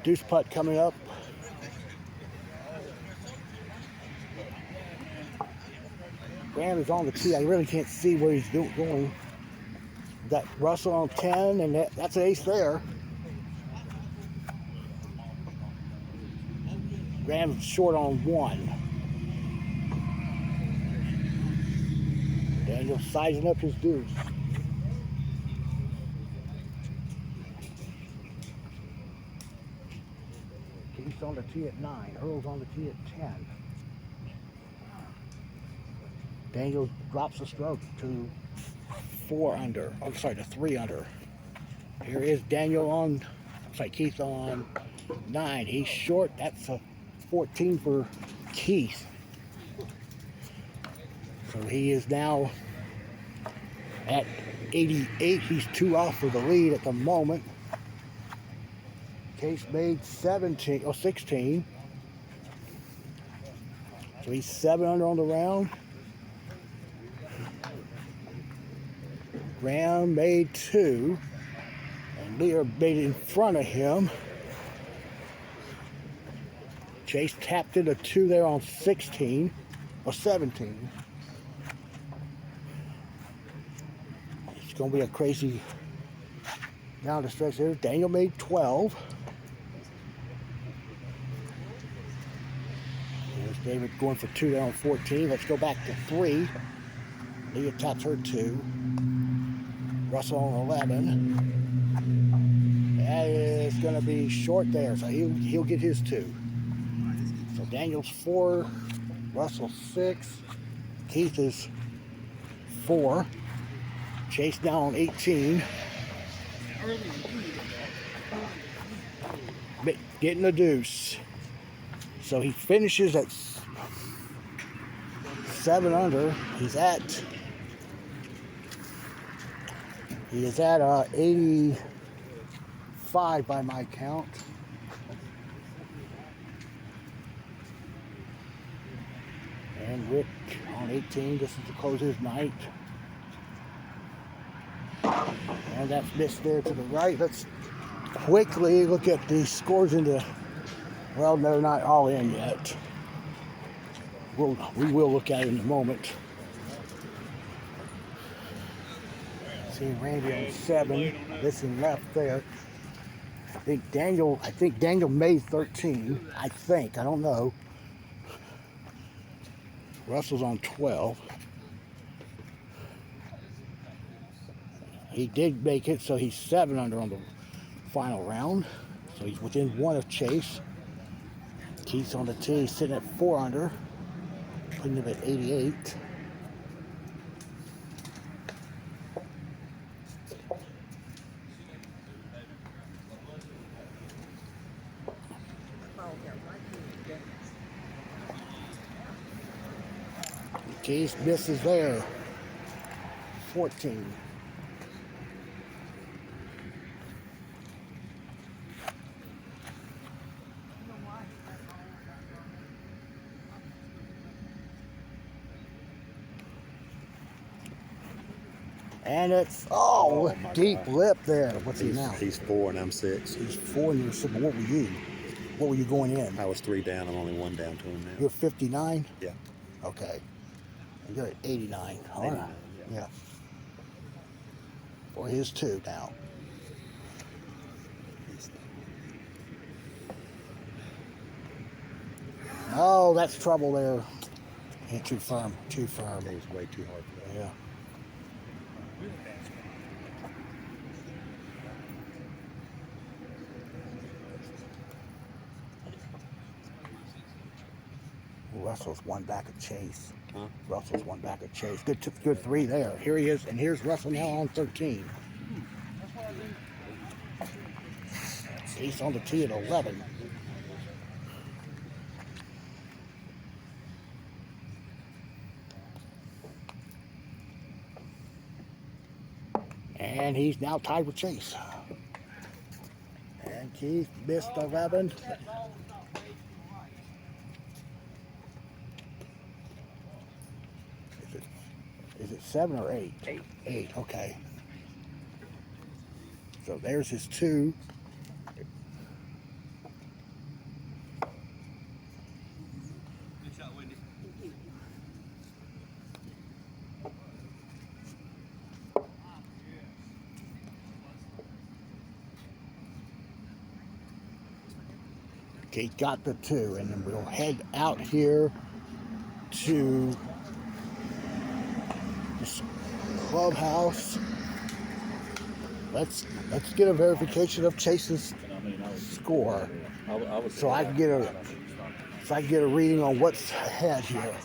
deuce putt coming up. Graham is on the tee. I really can't see where he's going. Got Russell on 10, and that's an ace there. Graham's short on 1. Daniel sizing up his deuce. Keith's on the tee at 9. Earl's on the tee at 10. Daniel drops the stroke to 4 under. I'm sorry, to 3 under. Here is Daniel on, Keith on 9. He's short. That's a 14 for Keith. So he is now at 88. He's 2 off for the lead at the moment. Case made 16. So he's 7 under on the round. Graham made 2, and Lear made it in front of him. Chase tapped in a 2 there on 16 or 17. It's going to be a crazy down the stretch there. Daniel made 12. There's David going for 2 there on 14. Let's go back to 3. Leah taps her 2. Russell on 11. That is going to be short there, so he'll get his 2. So Daniel's 4, Russell 6, Keith is 4. Chase down on 18. Getting a deuce. So he finishes at 7 under. He is at 85 by my count. And Rick on 18. This is to close his night. And that's missed there to the right. Let's quickly look at the scores in the. Well, they're not all in yet. We will look at it in a moment. See Randy on 7. Listen left there. I think Daniel made 13. I don't know. Russell's on 12. He did make it, so he's 7 under on the final round. So he's within 1 of Chase. Keith's on the tee, sitting at 4 under, putting him at 88. Keith misses there, 14. And it's, deep lip there. What's he now? He's 4 and I'm 6. He's 4 and you're 6. What were you? What were you going in? I was 3 down. I'm only 1 down to him now. You're 59? Yeah. Okay. And you're at 89. All right. Yeah. For his 2 now. Oh, that's trouble there. Yeah, too firm. Too firm. It was way too hard for that. Yeah. Russell's 1 back of Chase. Huh? Russell's 1 back of Chase. Good 3 there. Here he is, and here's Russell now on 13. Chase on the tee at 11. And he's now tied with Chase. And Keith missed 11. Is it 7 or 8? 8, okay. So there's his 2. Good shot, Wendy. Okay, got the 2, and then we'll head out here to this clubhouse. Let's get a verification of Chase's score, so I can get a reading on what's ahead here.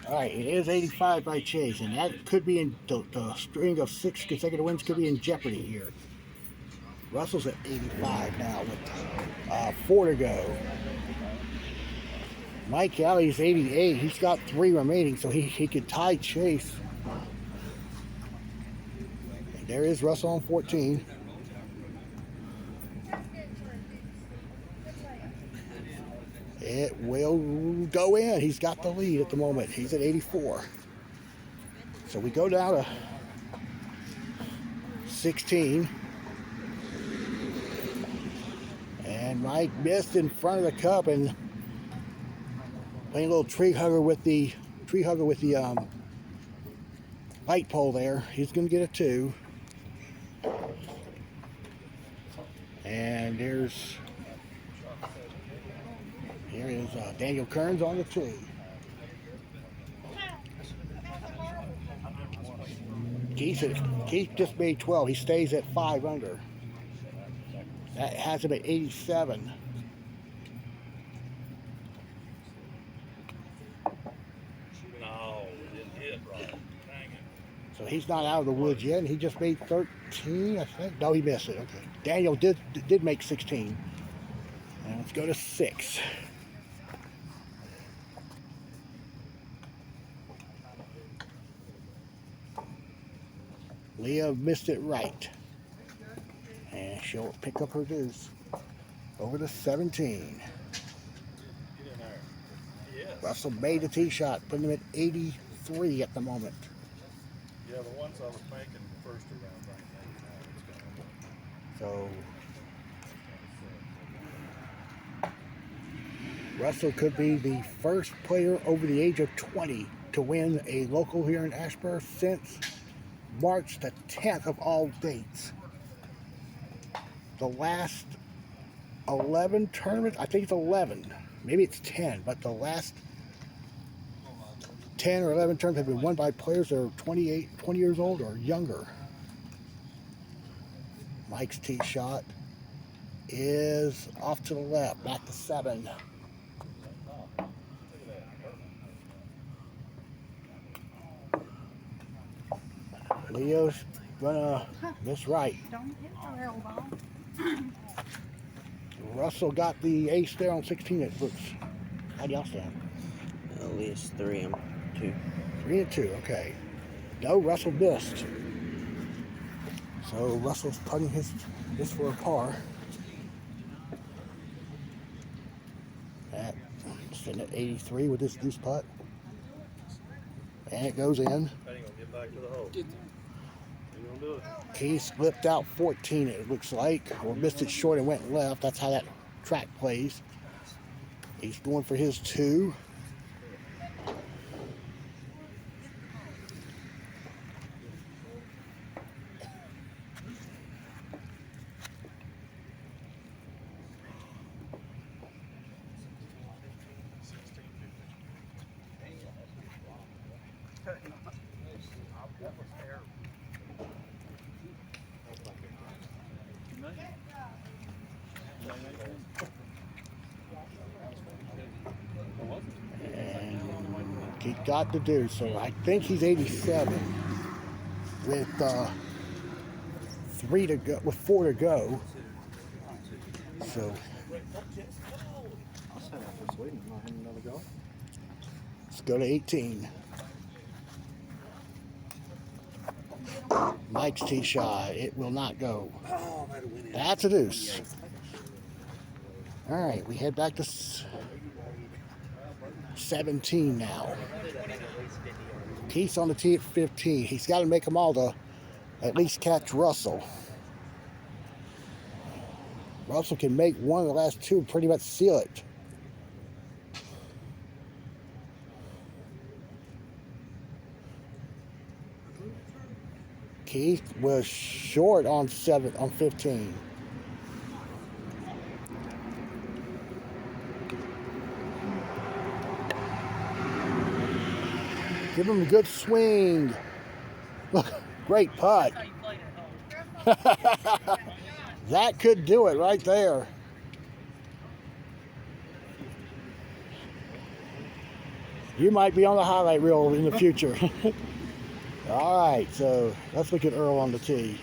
All right, it is 85 by Chase, and that could be in the string of 6 consecutive wins could be in jeopardy here. Russell's at 85 now with 4 to go. Mike Alley's 88. He's got 3 remaining, so he could tie Chase. And there is Russell on 14. It will go in. He's got the lead at the moment. He's at 84. So we go down to 16. And Mike missed in front of the cup and playing a little tree hugger with the light pole there. He's going to get a 2. And here is Daniel Kearns on the tee. Keith just made 12. He stays at 5 under. That has him at 87. No, it didn't hit right. Dang it. So he's not out of the woods yet, and he just made 13, I think. No, he missed it. Okay. Daniel did make 16. And let's go to 6. Leah missed it right. And she'll pick up her deuce. Over to 17. Get in there. Yes. Russell made the tee shot, putting him at 83 at the moment. Yeah, the ones I was making the first 2 rounds, I think now it's So Russell could be the first player over the age of 20 to win a local here in Asheboro since March the 10th of all dates. The last 11 tournaments, I think it's 11, maybe it's 10, but the last 10 or 11 tournaments have been won by players that are 20 years old or younger. Mike's tee shot is off to the left, back to 7. Leo's gonna miss right. Don't hit the elbow. Russell got the ace there on 16. It looks. How do y'all stand? At least 3 and 2. 3 and 2. Okay. No, Russell missed. So Russell's putting this for a par. Sitting at 83 with this deuce putt. And it goes in. That ain't gonna get back to the hole. Ain't gonna do it. He slipped out 14, it looks like, or missed it short and went left. That's how that track plays. He's going for his 2. And he got the deuce, so I think he's 87 with 4 to go. So let's go to 18. Mike's tee shot. It will not go. That's a deuce. All right, we head back to 17 now. Keith's on the tee at 15. He's got to make them all to at least catch Russell. Russell can make one of the last 2, pretty much seal it. Keith was short on 15. Give him a good swing. Look, great putt. That could do it right there. You might be on the highlight reel in the future. All right, so let's look at Earl on the tee.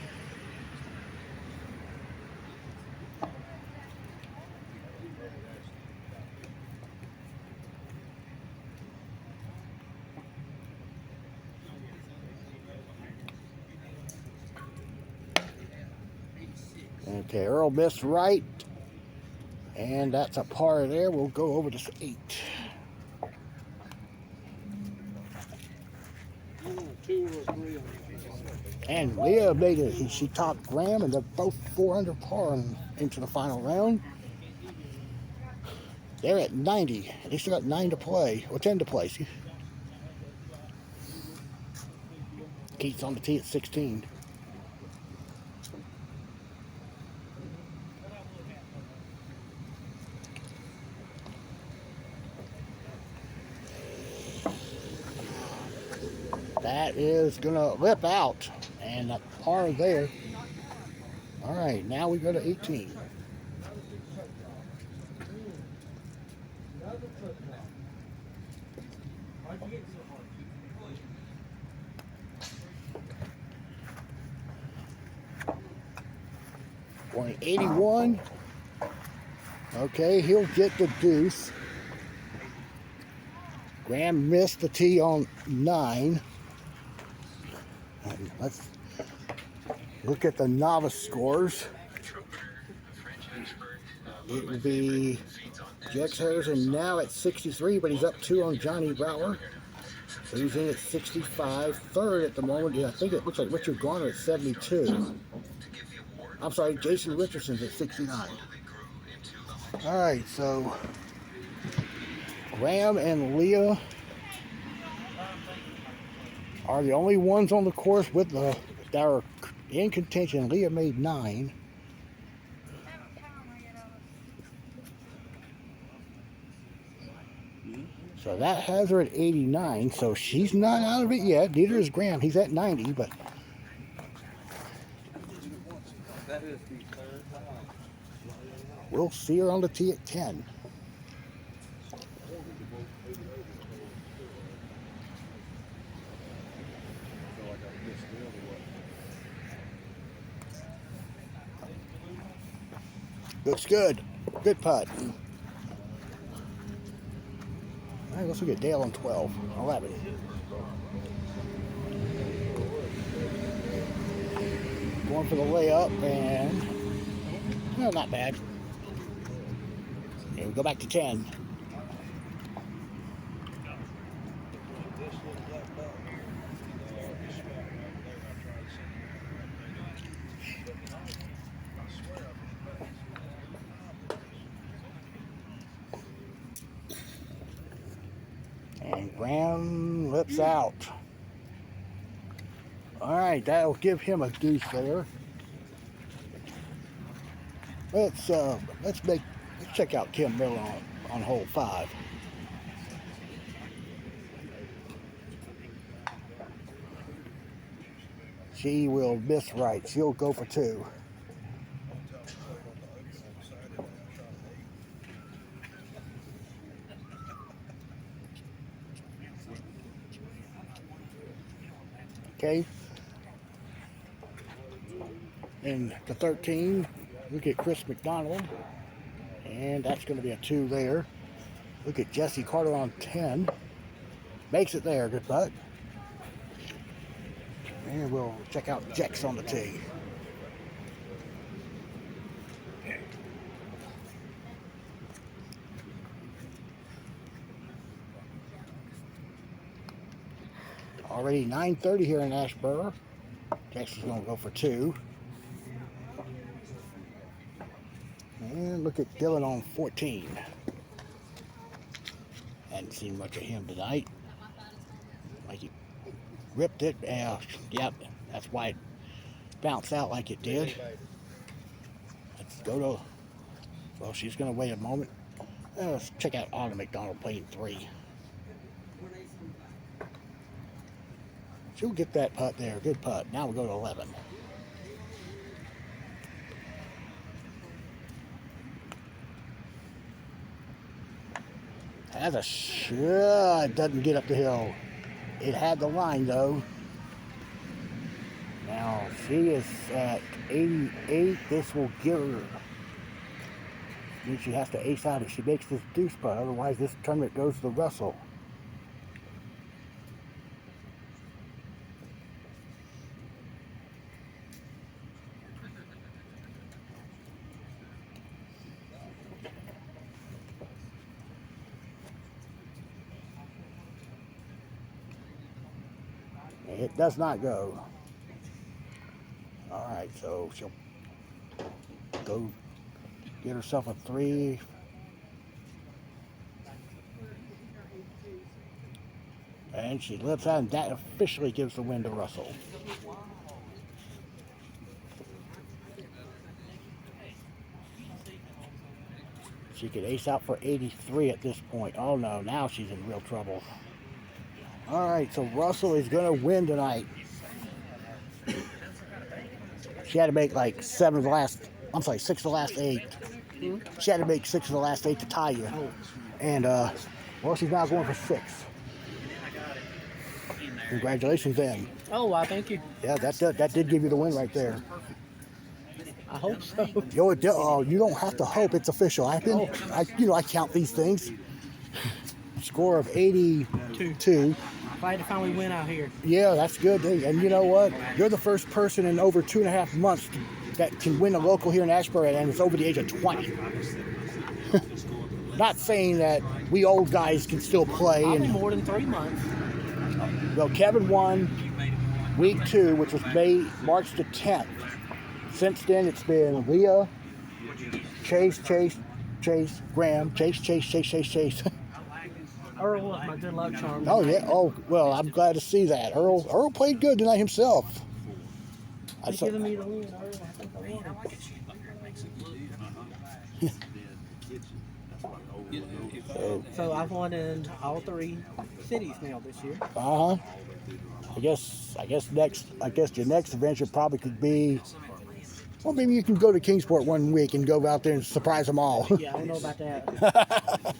Okay, Earl missed right, And that's a par there. We'll go over to 8. You want 2 or 3 on And Leah made it. She topped Graham, and they're both 4 under par into the final round. They're at 90. They still got 9 to play, or 10 to play. Keith's on the tee at 16. That is going to lip out, and a par there. All right, now we go to 18. Going 81. Okay, he'll get the deuce. Graham missed the tee on 9. And let's look at the novice scores. It would be Jex Harrison now at 63, but he's up 2 on Johnny Brower. So he's in at 65. Third at the moment, I think it looks like Richard Garner at 72. I'm sorry, Jason Richardson's at 69. All right, so Graham and Leah are the only ones on the course with that are in contention. Leah made 9. So that has her at 89. So she's not out of it yet. Neither is Graham. He's at 90, but That is the 3rd time. we'll see her on the tee at 10. Looks good. Good putt. All right, let's look at Dale on 12. 11. Going for the layup, and well, not bad. And we go back to 10. And Graham lips out. All right, that'll give him a deuce there. Let's check out Kim Miller on hole 5. She will miss right. She'll go for 2. Okay. And the 13, look at Chris McDonald. And that's going to be a 2 there. Look at Jesse Carter on 10. Makes it there. Good putt. And we'll check out Jex on the tee. Already 9:30 here in Asheboro. Jex is going to go for 2. And look at Dylan on 14. Hadn't seen much of him tonight. Like he ripped it. Yep, that's why it bounced out like it did. Let's go to, well, she's going to wait a moment. Let's check out Autumn McDonald playing 3. She'll get that putt there. Good putt. Now we'll go to 11. Has a shot. It doesn't get up the hill. It had the line though. Now she is at 88. This will give her. Means she has to ace out if she makes this deuce putt. Otherwise, this tournament goes to Russell. It does not go. All right, so she'll go get herself a 3. And she lifts out, and that officially gives the win to Russell. She could ace out for 83 at this point. Oh no, now she's in real trouble. All right, so Russell is going to win tonight. She had to make like 6 of the last 8. She had to make 6 of the last 8 to tie you. And, well, she's now going for 6. Congratulations, then. Oh, wow, thank you. Yeah, that did give you the win right there. I hope so. You don't have to hope. It's official. I count these things. Score of 82. Glad to finally win out here. Yeah, that's good. And you know what? You're the first person in over 2.5 months that can win a local here in Asheboro, and it's over the age of 20. Not saying that we old guys can still play. Probably more than 3 months. Well, Kevin won week 2, which was March the 10th. Since then, it's been Leah, Chase, Graham, Chase. Earl was my good luck charm. Oh, yeah. Oh, well, I'm glad to see that. Earl played good tonight himself. He's giving me the win, Earl. I think I won. So I've won in all 3 cities now this year. I guess your next adventure probably could be. Well, maybe you can go to Kingsport one week and go out there and surprise them all. Yeah, I don't know about that.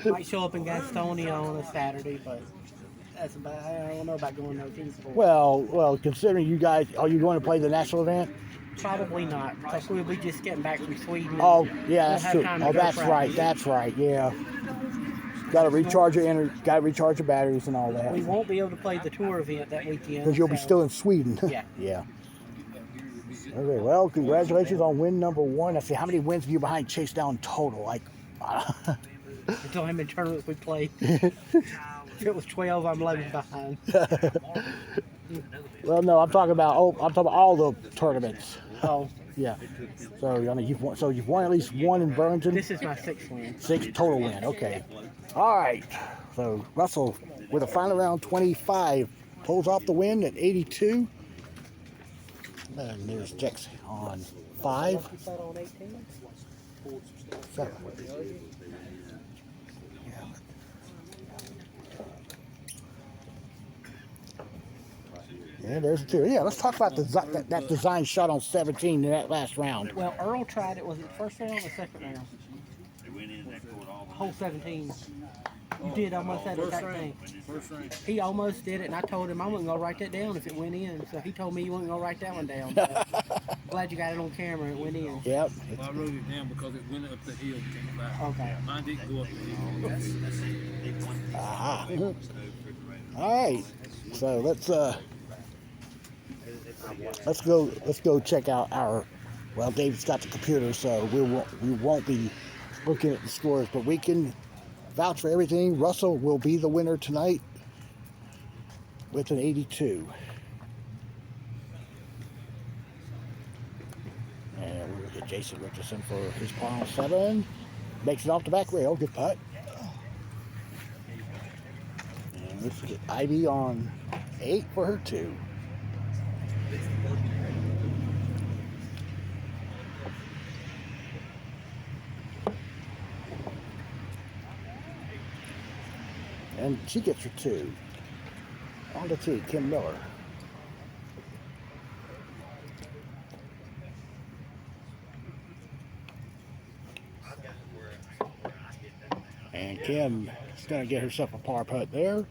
Might show up in Gastonia on a Saturday, but that's about. I don't know about going to Kingsport. Well, considering you guys, are you going to play the national event? Probably not, because we'll be just getting back from Sweden. Oh, yeah, that's true. Oh, that's right. That's right. Yeah. Got to recharge your batteries and all that. We won't be able to play the tour event that weekend. Because you'll be still in Sweden. Yeah. Yeah. Okay, well, congratulations on win number 1. Let's see, how many wins are you behind Chase down total? Until how many tournaments we played. If it was 12, I'm 11 behind. Well, no, I'm talking about all the tournaments. Oh. Yeah. So I mean, you've won at least 1 in Burlington. This is my 6th win. 6 total win. Okay. All right. So Russell with a final round 25 pulls off the win at 82. And there's Jex on 5. 7. Yeah, there's 2. Yeah, let's talk about that design shot on 17 in that last round. Well, Earl tried it. Was it the first round or the second round? Hole 17. You did almost that exact thing. He almost did it, and I told him I wasn't going to write that down if it went in. So he told me you wasn't going to write that one down. Glad you got it on camera. It went in. Yep. Well, I wrote it down because it went up the hill and came back. Okay. Mine didn't go up the hill. Aha. All right. So let's go check out our. Well, David's got the computer, so we won't be looking at the scores, but we can vouch for everything. Russell will be the winner tonight with an 82. And we'll get Jason Richardson for his par on 7. Makes it off the back rail. Good putt. And let's get Ivy on 8 for her 2. And she gets her 2. On the tee, Kim Miller. And Kim is going to get herself a par putt there.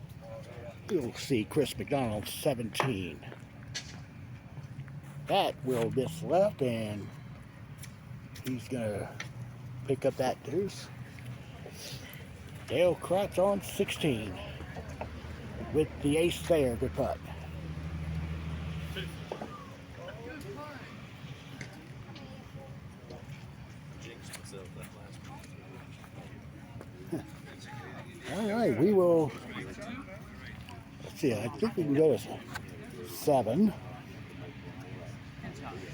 You'll see Chris McDonald 17. That will miss left, and he's going to pick up that deuce. Dale Kratz on 16 with the ace there. Good putt. All right, we will. Let's see. I think we can go to 7.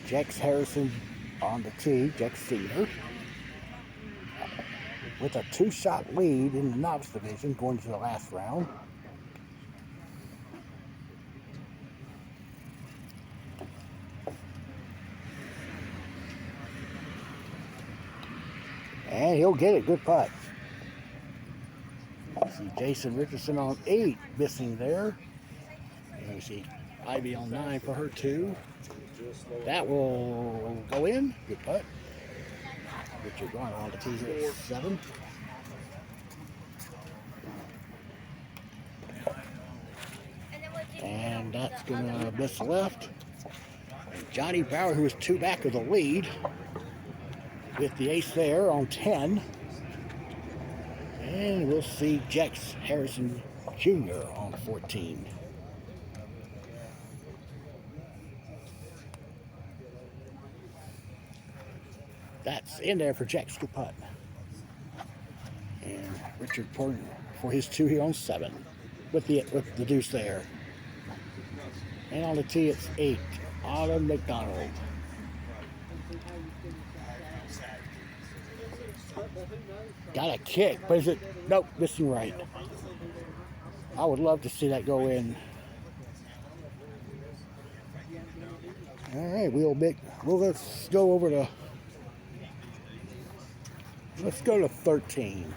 Jex Harrison on the tee, Jex Senior, with a 2-shot lead in the novice division going to the last round. And he'll get it. Good putt. See Jason Richardson on 8, missing there. And we see Ivy on 9 for her 2. That will go in. Good putt. Richard Garner on the tee here at 7. And that's going to miss left. And Johnny Bauer, who is 2 back of the lead, with the ace there on 10. And we'll see Jex Harrison Jr. on 14. That's in there for Jex. Good putt. And Richard Porter for his 2 here on 7 with the deuce there. And on the tee it's 8. Autumn McDonald. Got a kick, but is it? Nope, missing right. I would love to see that go in. All right, let's go over to. Let's go to 13.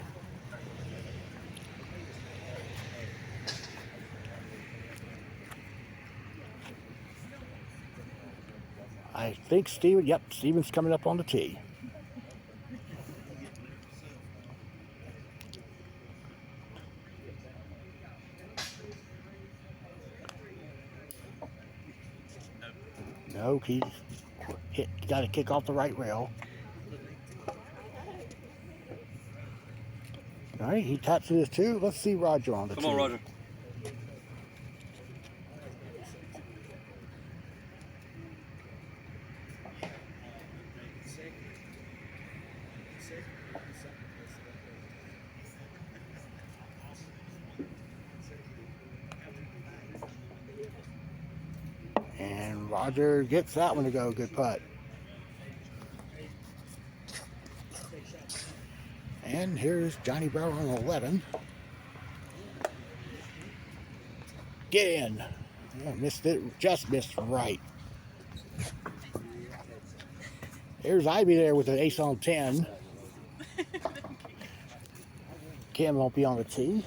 I think Steven. Yep, Steven's coming up on the tee. No, he's got to kick off the right rail. All right, he taps to his 2. Let's see Roger on the tee. Come on, Roger. And Roger gets that one to go. Good putt. And here's Johnny Brower on 11. Get in. Yeah, missed it. Just missed right. There's Ivy there with an ace on 10. Kim won't be on the tee.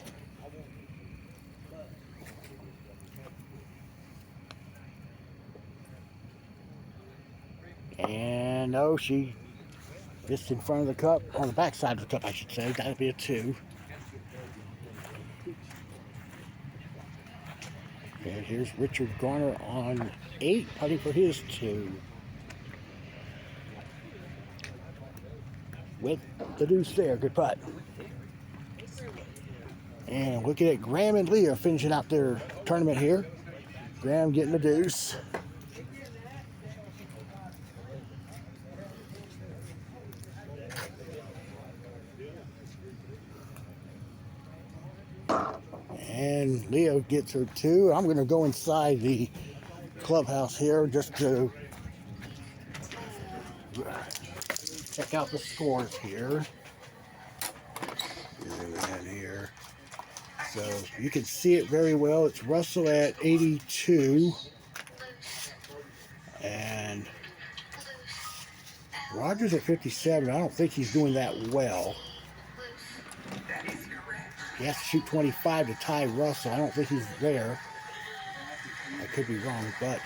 And no, she missed in front of the cup, on the back side of the cup, I should say. That'd be a 2. And here's Richard Garner on 8, putting for his 2. With the deuce there, good putt. And looking at Graham and Leah finishing out their tournament here. Graham getting the deuce. And Leo gets her 2. I'm going to go inside the clubhouse here just to check out the scores here. Here. So you can see it very well. It's Russell at 82. And Rogers at 57. I don't think he's doing that well. He has to shoot 25 to tie Russell. I don't think he's there. I could be wrong, but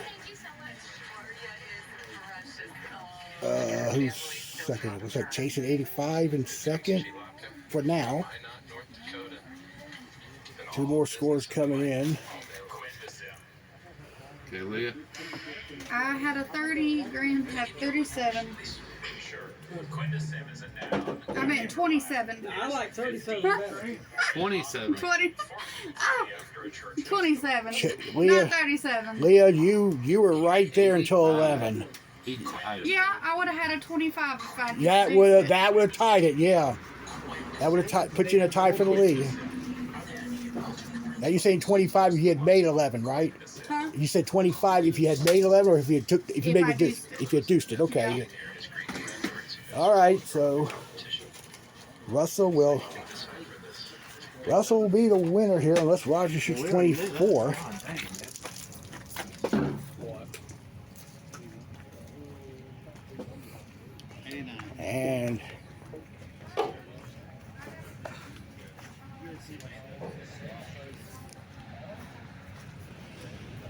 who's second? It looks like Chase at 85 in second for now. 2 more scores coming in. Okay, Leah. I had a 30, Graham had 37. I meant 27. I like 37 better. 27. 20. Oh, 27. Leah, Not 37. Leah, you were right there until 11. Yeah, I would have had a 25 if I had That would have tied it. Yeah, that would have put you in a tie for the lead. Now you're saying 25 if you had made 11, right? Huh? You said 25 if you had made 11, or if you took if you If made I it deuce, deuced it. if you deuced it. Okay. All right. So Russell will be the winner here unless Roger shoots 24. And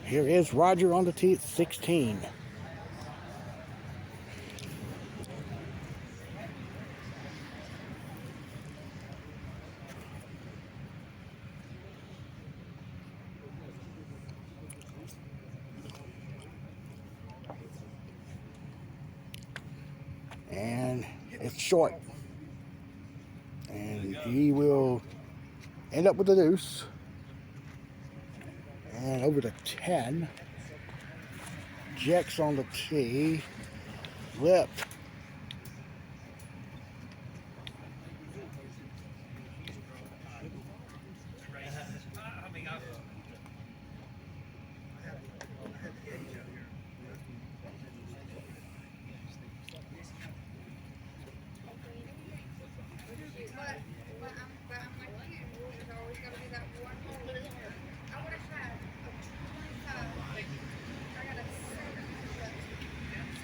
here is Roger on the tee at 16. And it's short. And he will end up with the deuce. And over to 10. Jacks on the tee. Lip. But I'm like you. There's always got to be that one hole. I would have had a 25. I got a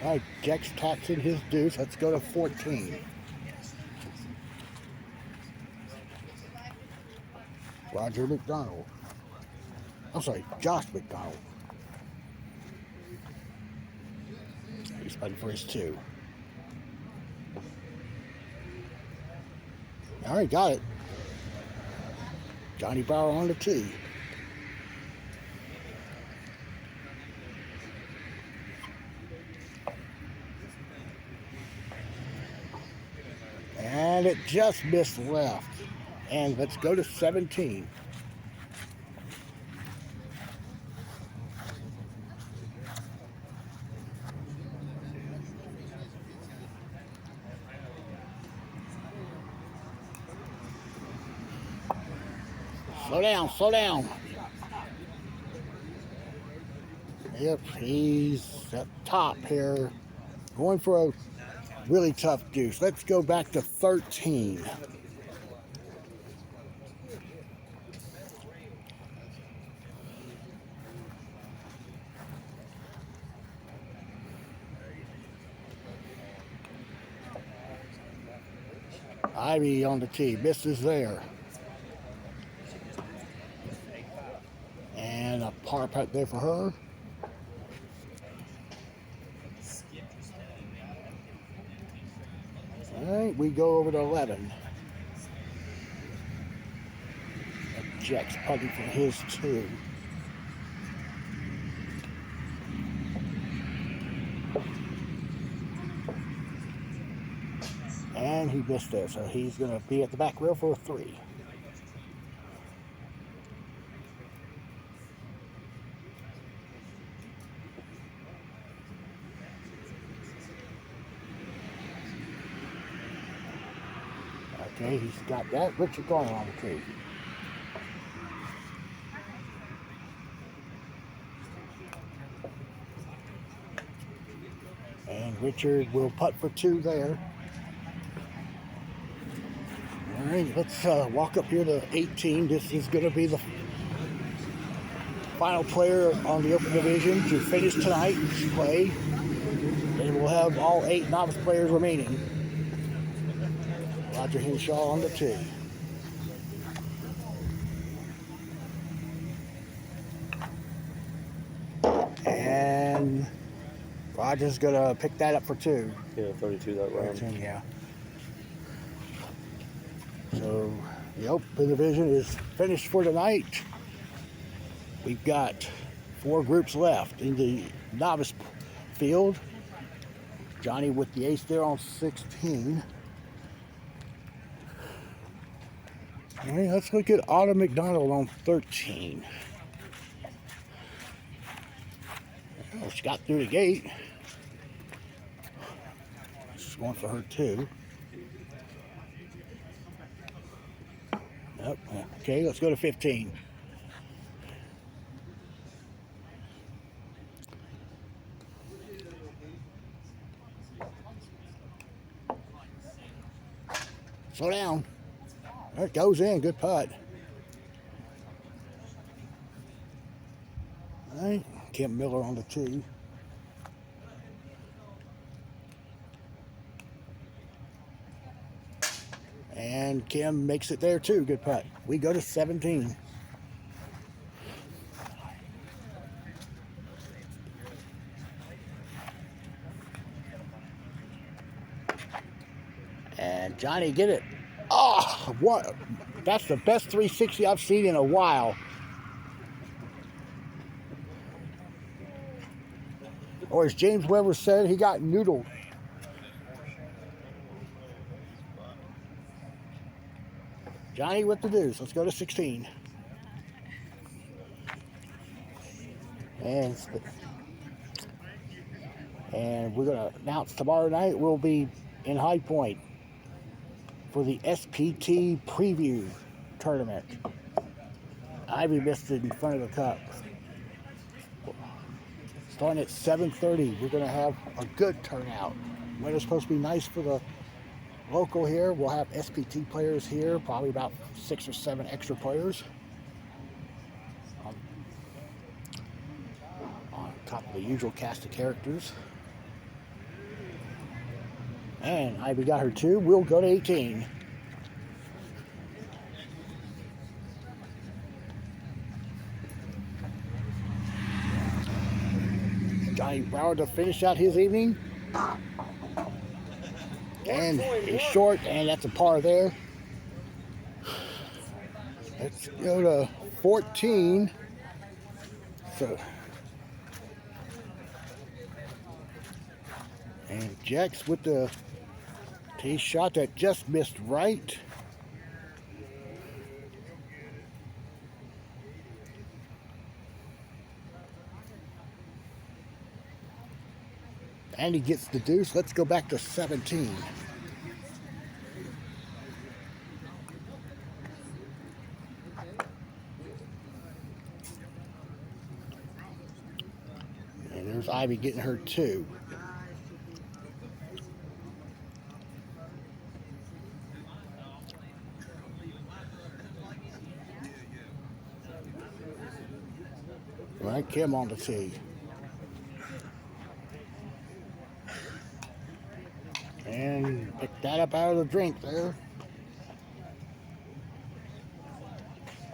7. All right, Jack's taxing his deuce. Let's go to 14. Roger McDonald. I'm sorry, Josh McDonald. He's fighting for his 2. All right, got it. Johnny Bauer on the tee. And it just missed left. And let's go to 17. Slow down, slow down. Yep, he's at top here. Going for a really tough deuce. Let's go back to 13. Ivy on the tee, misses there. And a par putt there for her. All right, we go over to 11. Jack's putting for his 2. And he missed there, so he's going to be at the back rail for a 3. Okay, he's got that. Richard Garner on the tee. And Richard will putt for 2 there. All right, let's walk up here to 18. This is going to be the final player on the Open Division to finish tonight's play. And we'll have all 8 novice players remaining. Roger Henshaw on the tee. And Roger's going to pick that up for 2. Yeah, 32 that round. 13, yeah. So the Open Division is finished for tonight. We've got 4 groups left in the novice field. Johnny with the ace there on 16. All right, let's look at Autumn McDonald on 13. Oh, she got through the gate. She's going for her 2. Yep. Okay, let's go to 15. Slow down. It goes in. Good putt. All right. Kim Miller on the tee. And Kim makes it there too. Good putt. We go to 17. And Johnny get it. Oh, what? That's the best 360 I've seen in a while. Or as James Weber said, he got noodled. Johnny with the deuce. Let's go to 16. And we're going to announce tomorrow night we'll be in High Point for the SPT preview tournament. Ivy missed it in front of the cup. Starting at 7:30, we're going to have a good turnout. Weather's supposed to be nice for the local here. We'll have SPT players here, probably about 6 or 7 extra players. On top of the usual cast of characters. And Ivy got her 2. We'll go to 18. Johnny Brower to finish out his evening. And he's short, and that's a par there. Let's go to 14. So, and Jax with the tee shot that just missed right. And he gets the deuce. Let's go back to 17. And there's Ivy getting her 2. Right, Kim on the tee. And pick that up out of the drink there.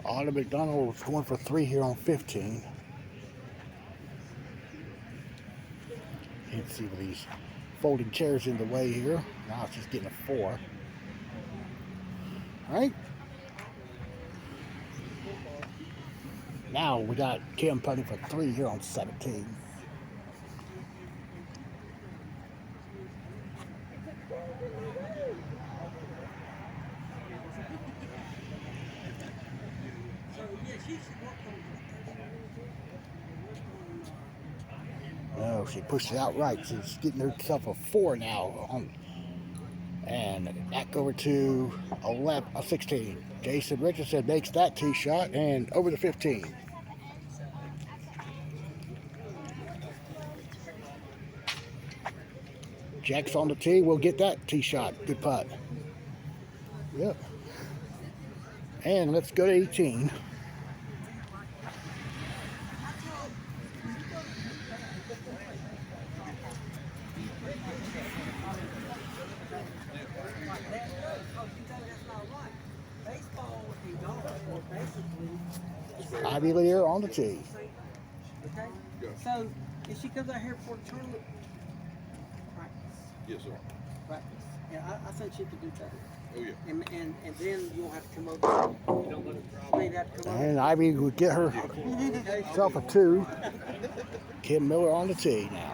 Autumn McDonald is going for 3 here on 15. Can't see with these folding chairs in the way here. Now it's just getting a 4. All right. Now we got Kim putting for 3 here on 17. Oh, she pushed it out right. She's getting herself a 4 now. And back over to 16. Jason Richardson makes that tee shot and over to 15. Jack's on the tee. We'll get that tee shot. Good putt. Yep. And let's go to 18. Ivy Lear on the tee. Okay? So, if she comes out here for the tournament, practice. Yes, sir. Practice. Yeah, I think she could do better. Oh, yeah. And then you'll have to come over. They'd have to come over. And Ivy would get herself a 2. Kim Miller on the tee now.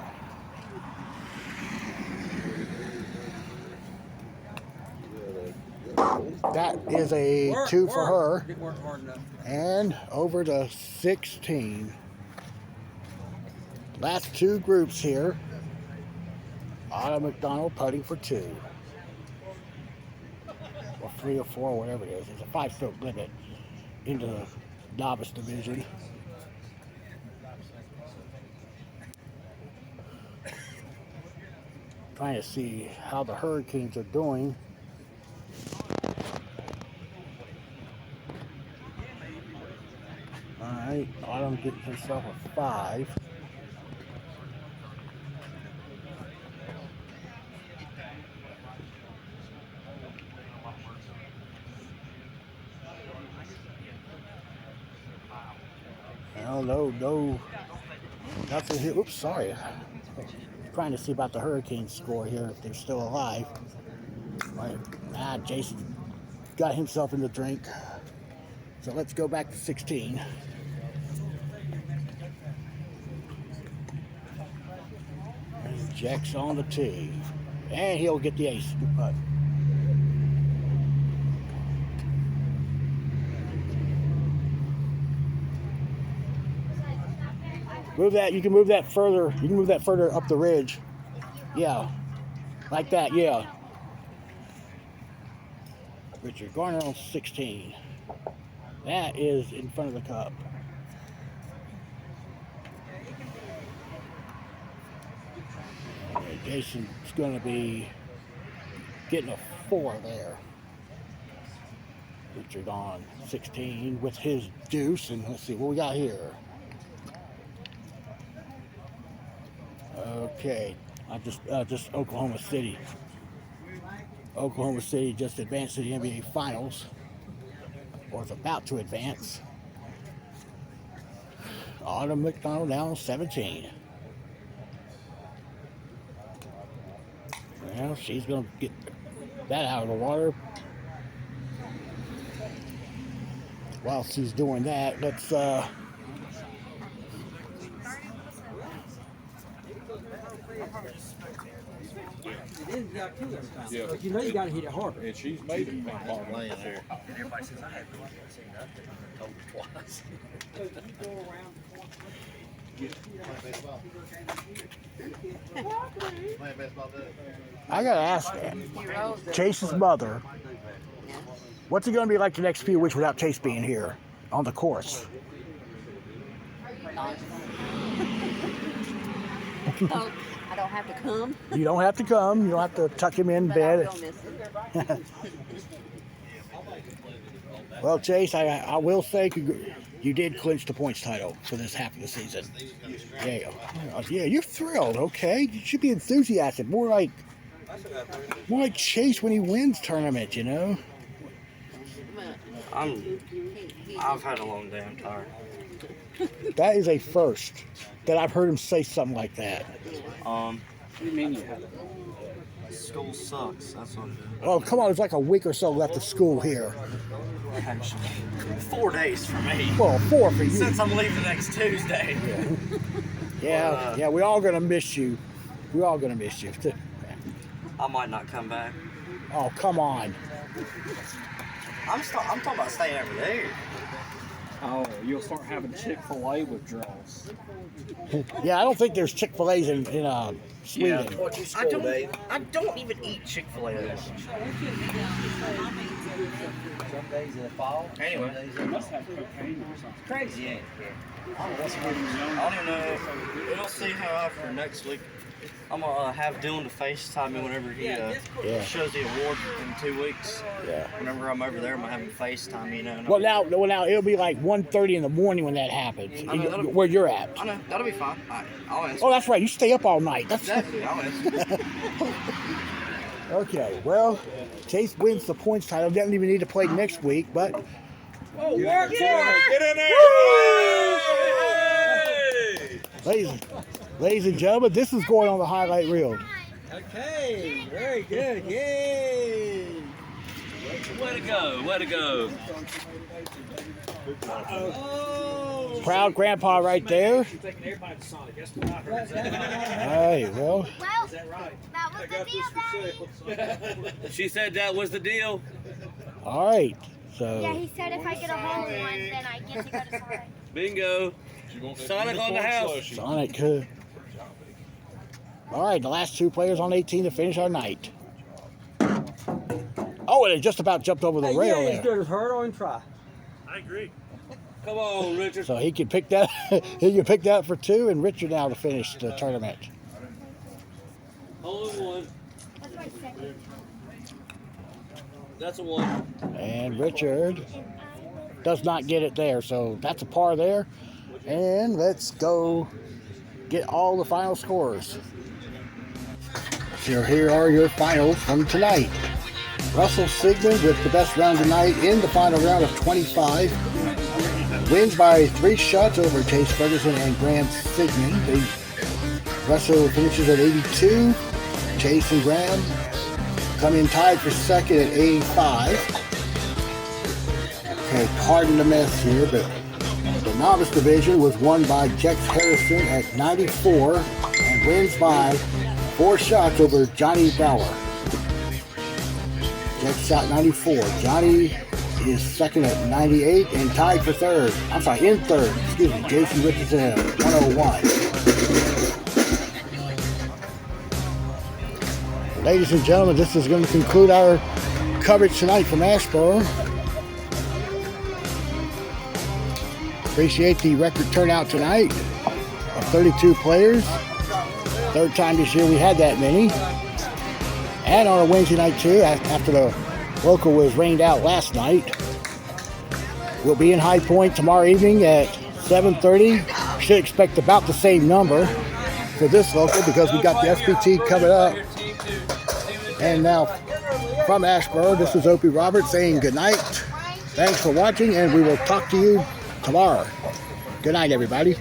That is a 2 for her. Didn't work hard enough. And over to 16. Last 2 groups here. Autumn McDonald putting for 2. Or 3 or 4, whatever it is. It's a 5-stroke limit into the novice division. Trying to see how the Hurricanes are doing. Alright, Autumn getting herself a 5. Well, no, nothing here. Oops, sorry. Trying to see about the Hurricanes score here, if they're still alive. Right. Jason got himself in the drink. So let's go back to 16. And Jack's on the tee. And he'll get the ace. Good putt. Move that. You can move that further. You can move that further up the ridge. Yeah. Like that, yeah. Richard Garner on 16. That is in front of the cup. Jason's going to be getting a 4 there. Richard on 16 with his deuce, and let's see what we got here. Okay, just Oklahoma City. Oklahoma City just advanced to the NBA Finals, or is about to advance. Autumn McDonald now 17. Well, she's going to get that out of the water. While she's doing that, let's Yeah. But you know you got to hit it harder. And she's made it ping pong laying there. And everybody says, I haven't seen nothing. I told her twice. I gotta ask Chase's mother, what's it gonna be like the next few weeks without Chase being here on the course? Oh, I don't have to come. You don't have to come. You don't have to tuck him in But bed. I will miss him. Well, Chase, I will say you did clinch the points title for this half of the season. Yeah, you're thrilled. Okay, you should be enthusiastic. More like Chase when he wins tournament. You know. I've had a long day. I'm tired. That is a first that I've heard him say something like that. What do you mean you have school sucks? That's what it is. Oh, come on. There's like a week or so left of school here. Actually, 4 days for me. Well, 4 for you. Since I'm leaving next Tuesday. Yeah, we're all going to miss you. We're all going to miss you. I might not come back. Oh, come on. I'm talking about staying over there. Oh, you'll start having Chick-fil-A withdrawals. Yeah, I don't think there's Chick-fil-A's in Sweden. I don't even eat Chick-fil-A that much. Some days in the fall. Anyway. They must have cocaine or something. Crazy, ain't it? I don't even know. We'll see how after next week. I'm gonna have Dylan to FaceTime me whenever he shows the award in 2 weeks. Yeah. Whenever I'm over there, I'm gonna have him FaceTime me. You know. Well, now it'll be like 1:30 in the morning when that happens. Where you're at. I know that'll be fine. I'll answer. Oh, that's right. You stay up all night. That's Exactly. I'll answer. Okay. Well, Chase wins the points title. Doesn't even need to play next week, but. Oh, work for it! Get in there! Ladies and gentlemen, this is going on the highlight reel. Okay, very good. Yay! Way to go! Way to go! Proud grandpa right there. Hey, well. That was the deal, Daddy. She said that was the deal. All right. So. Yeah, he said if I get a hole in one, then I get to go to Sonic. Bingo. Sonic on the house. Sonic. All right, the last 2 players on 18 to finish our night. Oh, and it just about jumped over the rail Yeah, there. as good as her on try. I agree. Come on, Richard. So he can pick that. He can pick that for 2, and Richard now to finish the tournament. Only one. That's my second. That's a 1. And Richard does not get it there. So that's a par there. And let's go get all the final scores. So here are your finals from tonight. Russell Sigmund with the best round tonight in the final round of 25. Wins by 3 shots over Chase Ferguson and Graham Sigmund. Russell finishes at 82. Chase and Graham come in tied for second at 85. Okay, pardon the mess here, but the novice division was won by Jex Harrison at 94 and wins by 4 shots over Johnny Bauer. Jex shot 94. Johnny is second at 98 and tied for third. I'm sorry, in third. Excuse me. Jason Richardson at 101. Ladies and gentlemen, this is going to conclude our coverage tonight from Asheboro. Appreciate the record turnout tonight of 32 players. Third time this year we had that many. And on a Wednesday night too, after the local was rained out last night. We'll be in High Point tomorrow evening at 7:30. Should expect about the same number for this local because we got the SPT coming up. And now from Asheboro, this is Opie Roberts saying good night. Thanks for watching, and we will talk to you tomorrow. Good night, everybody.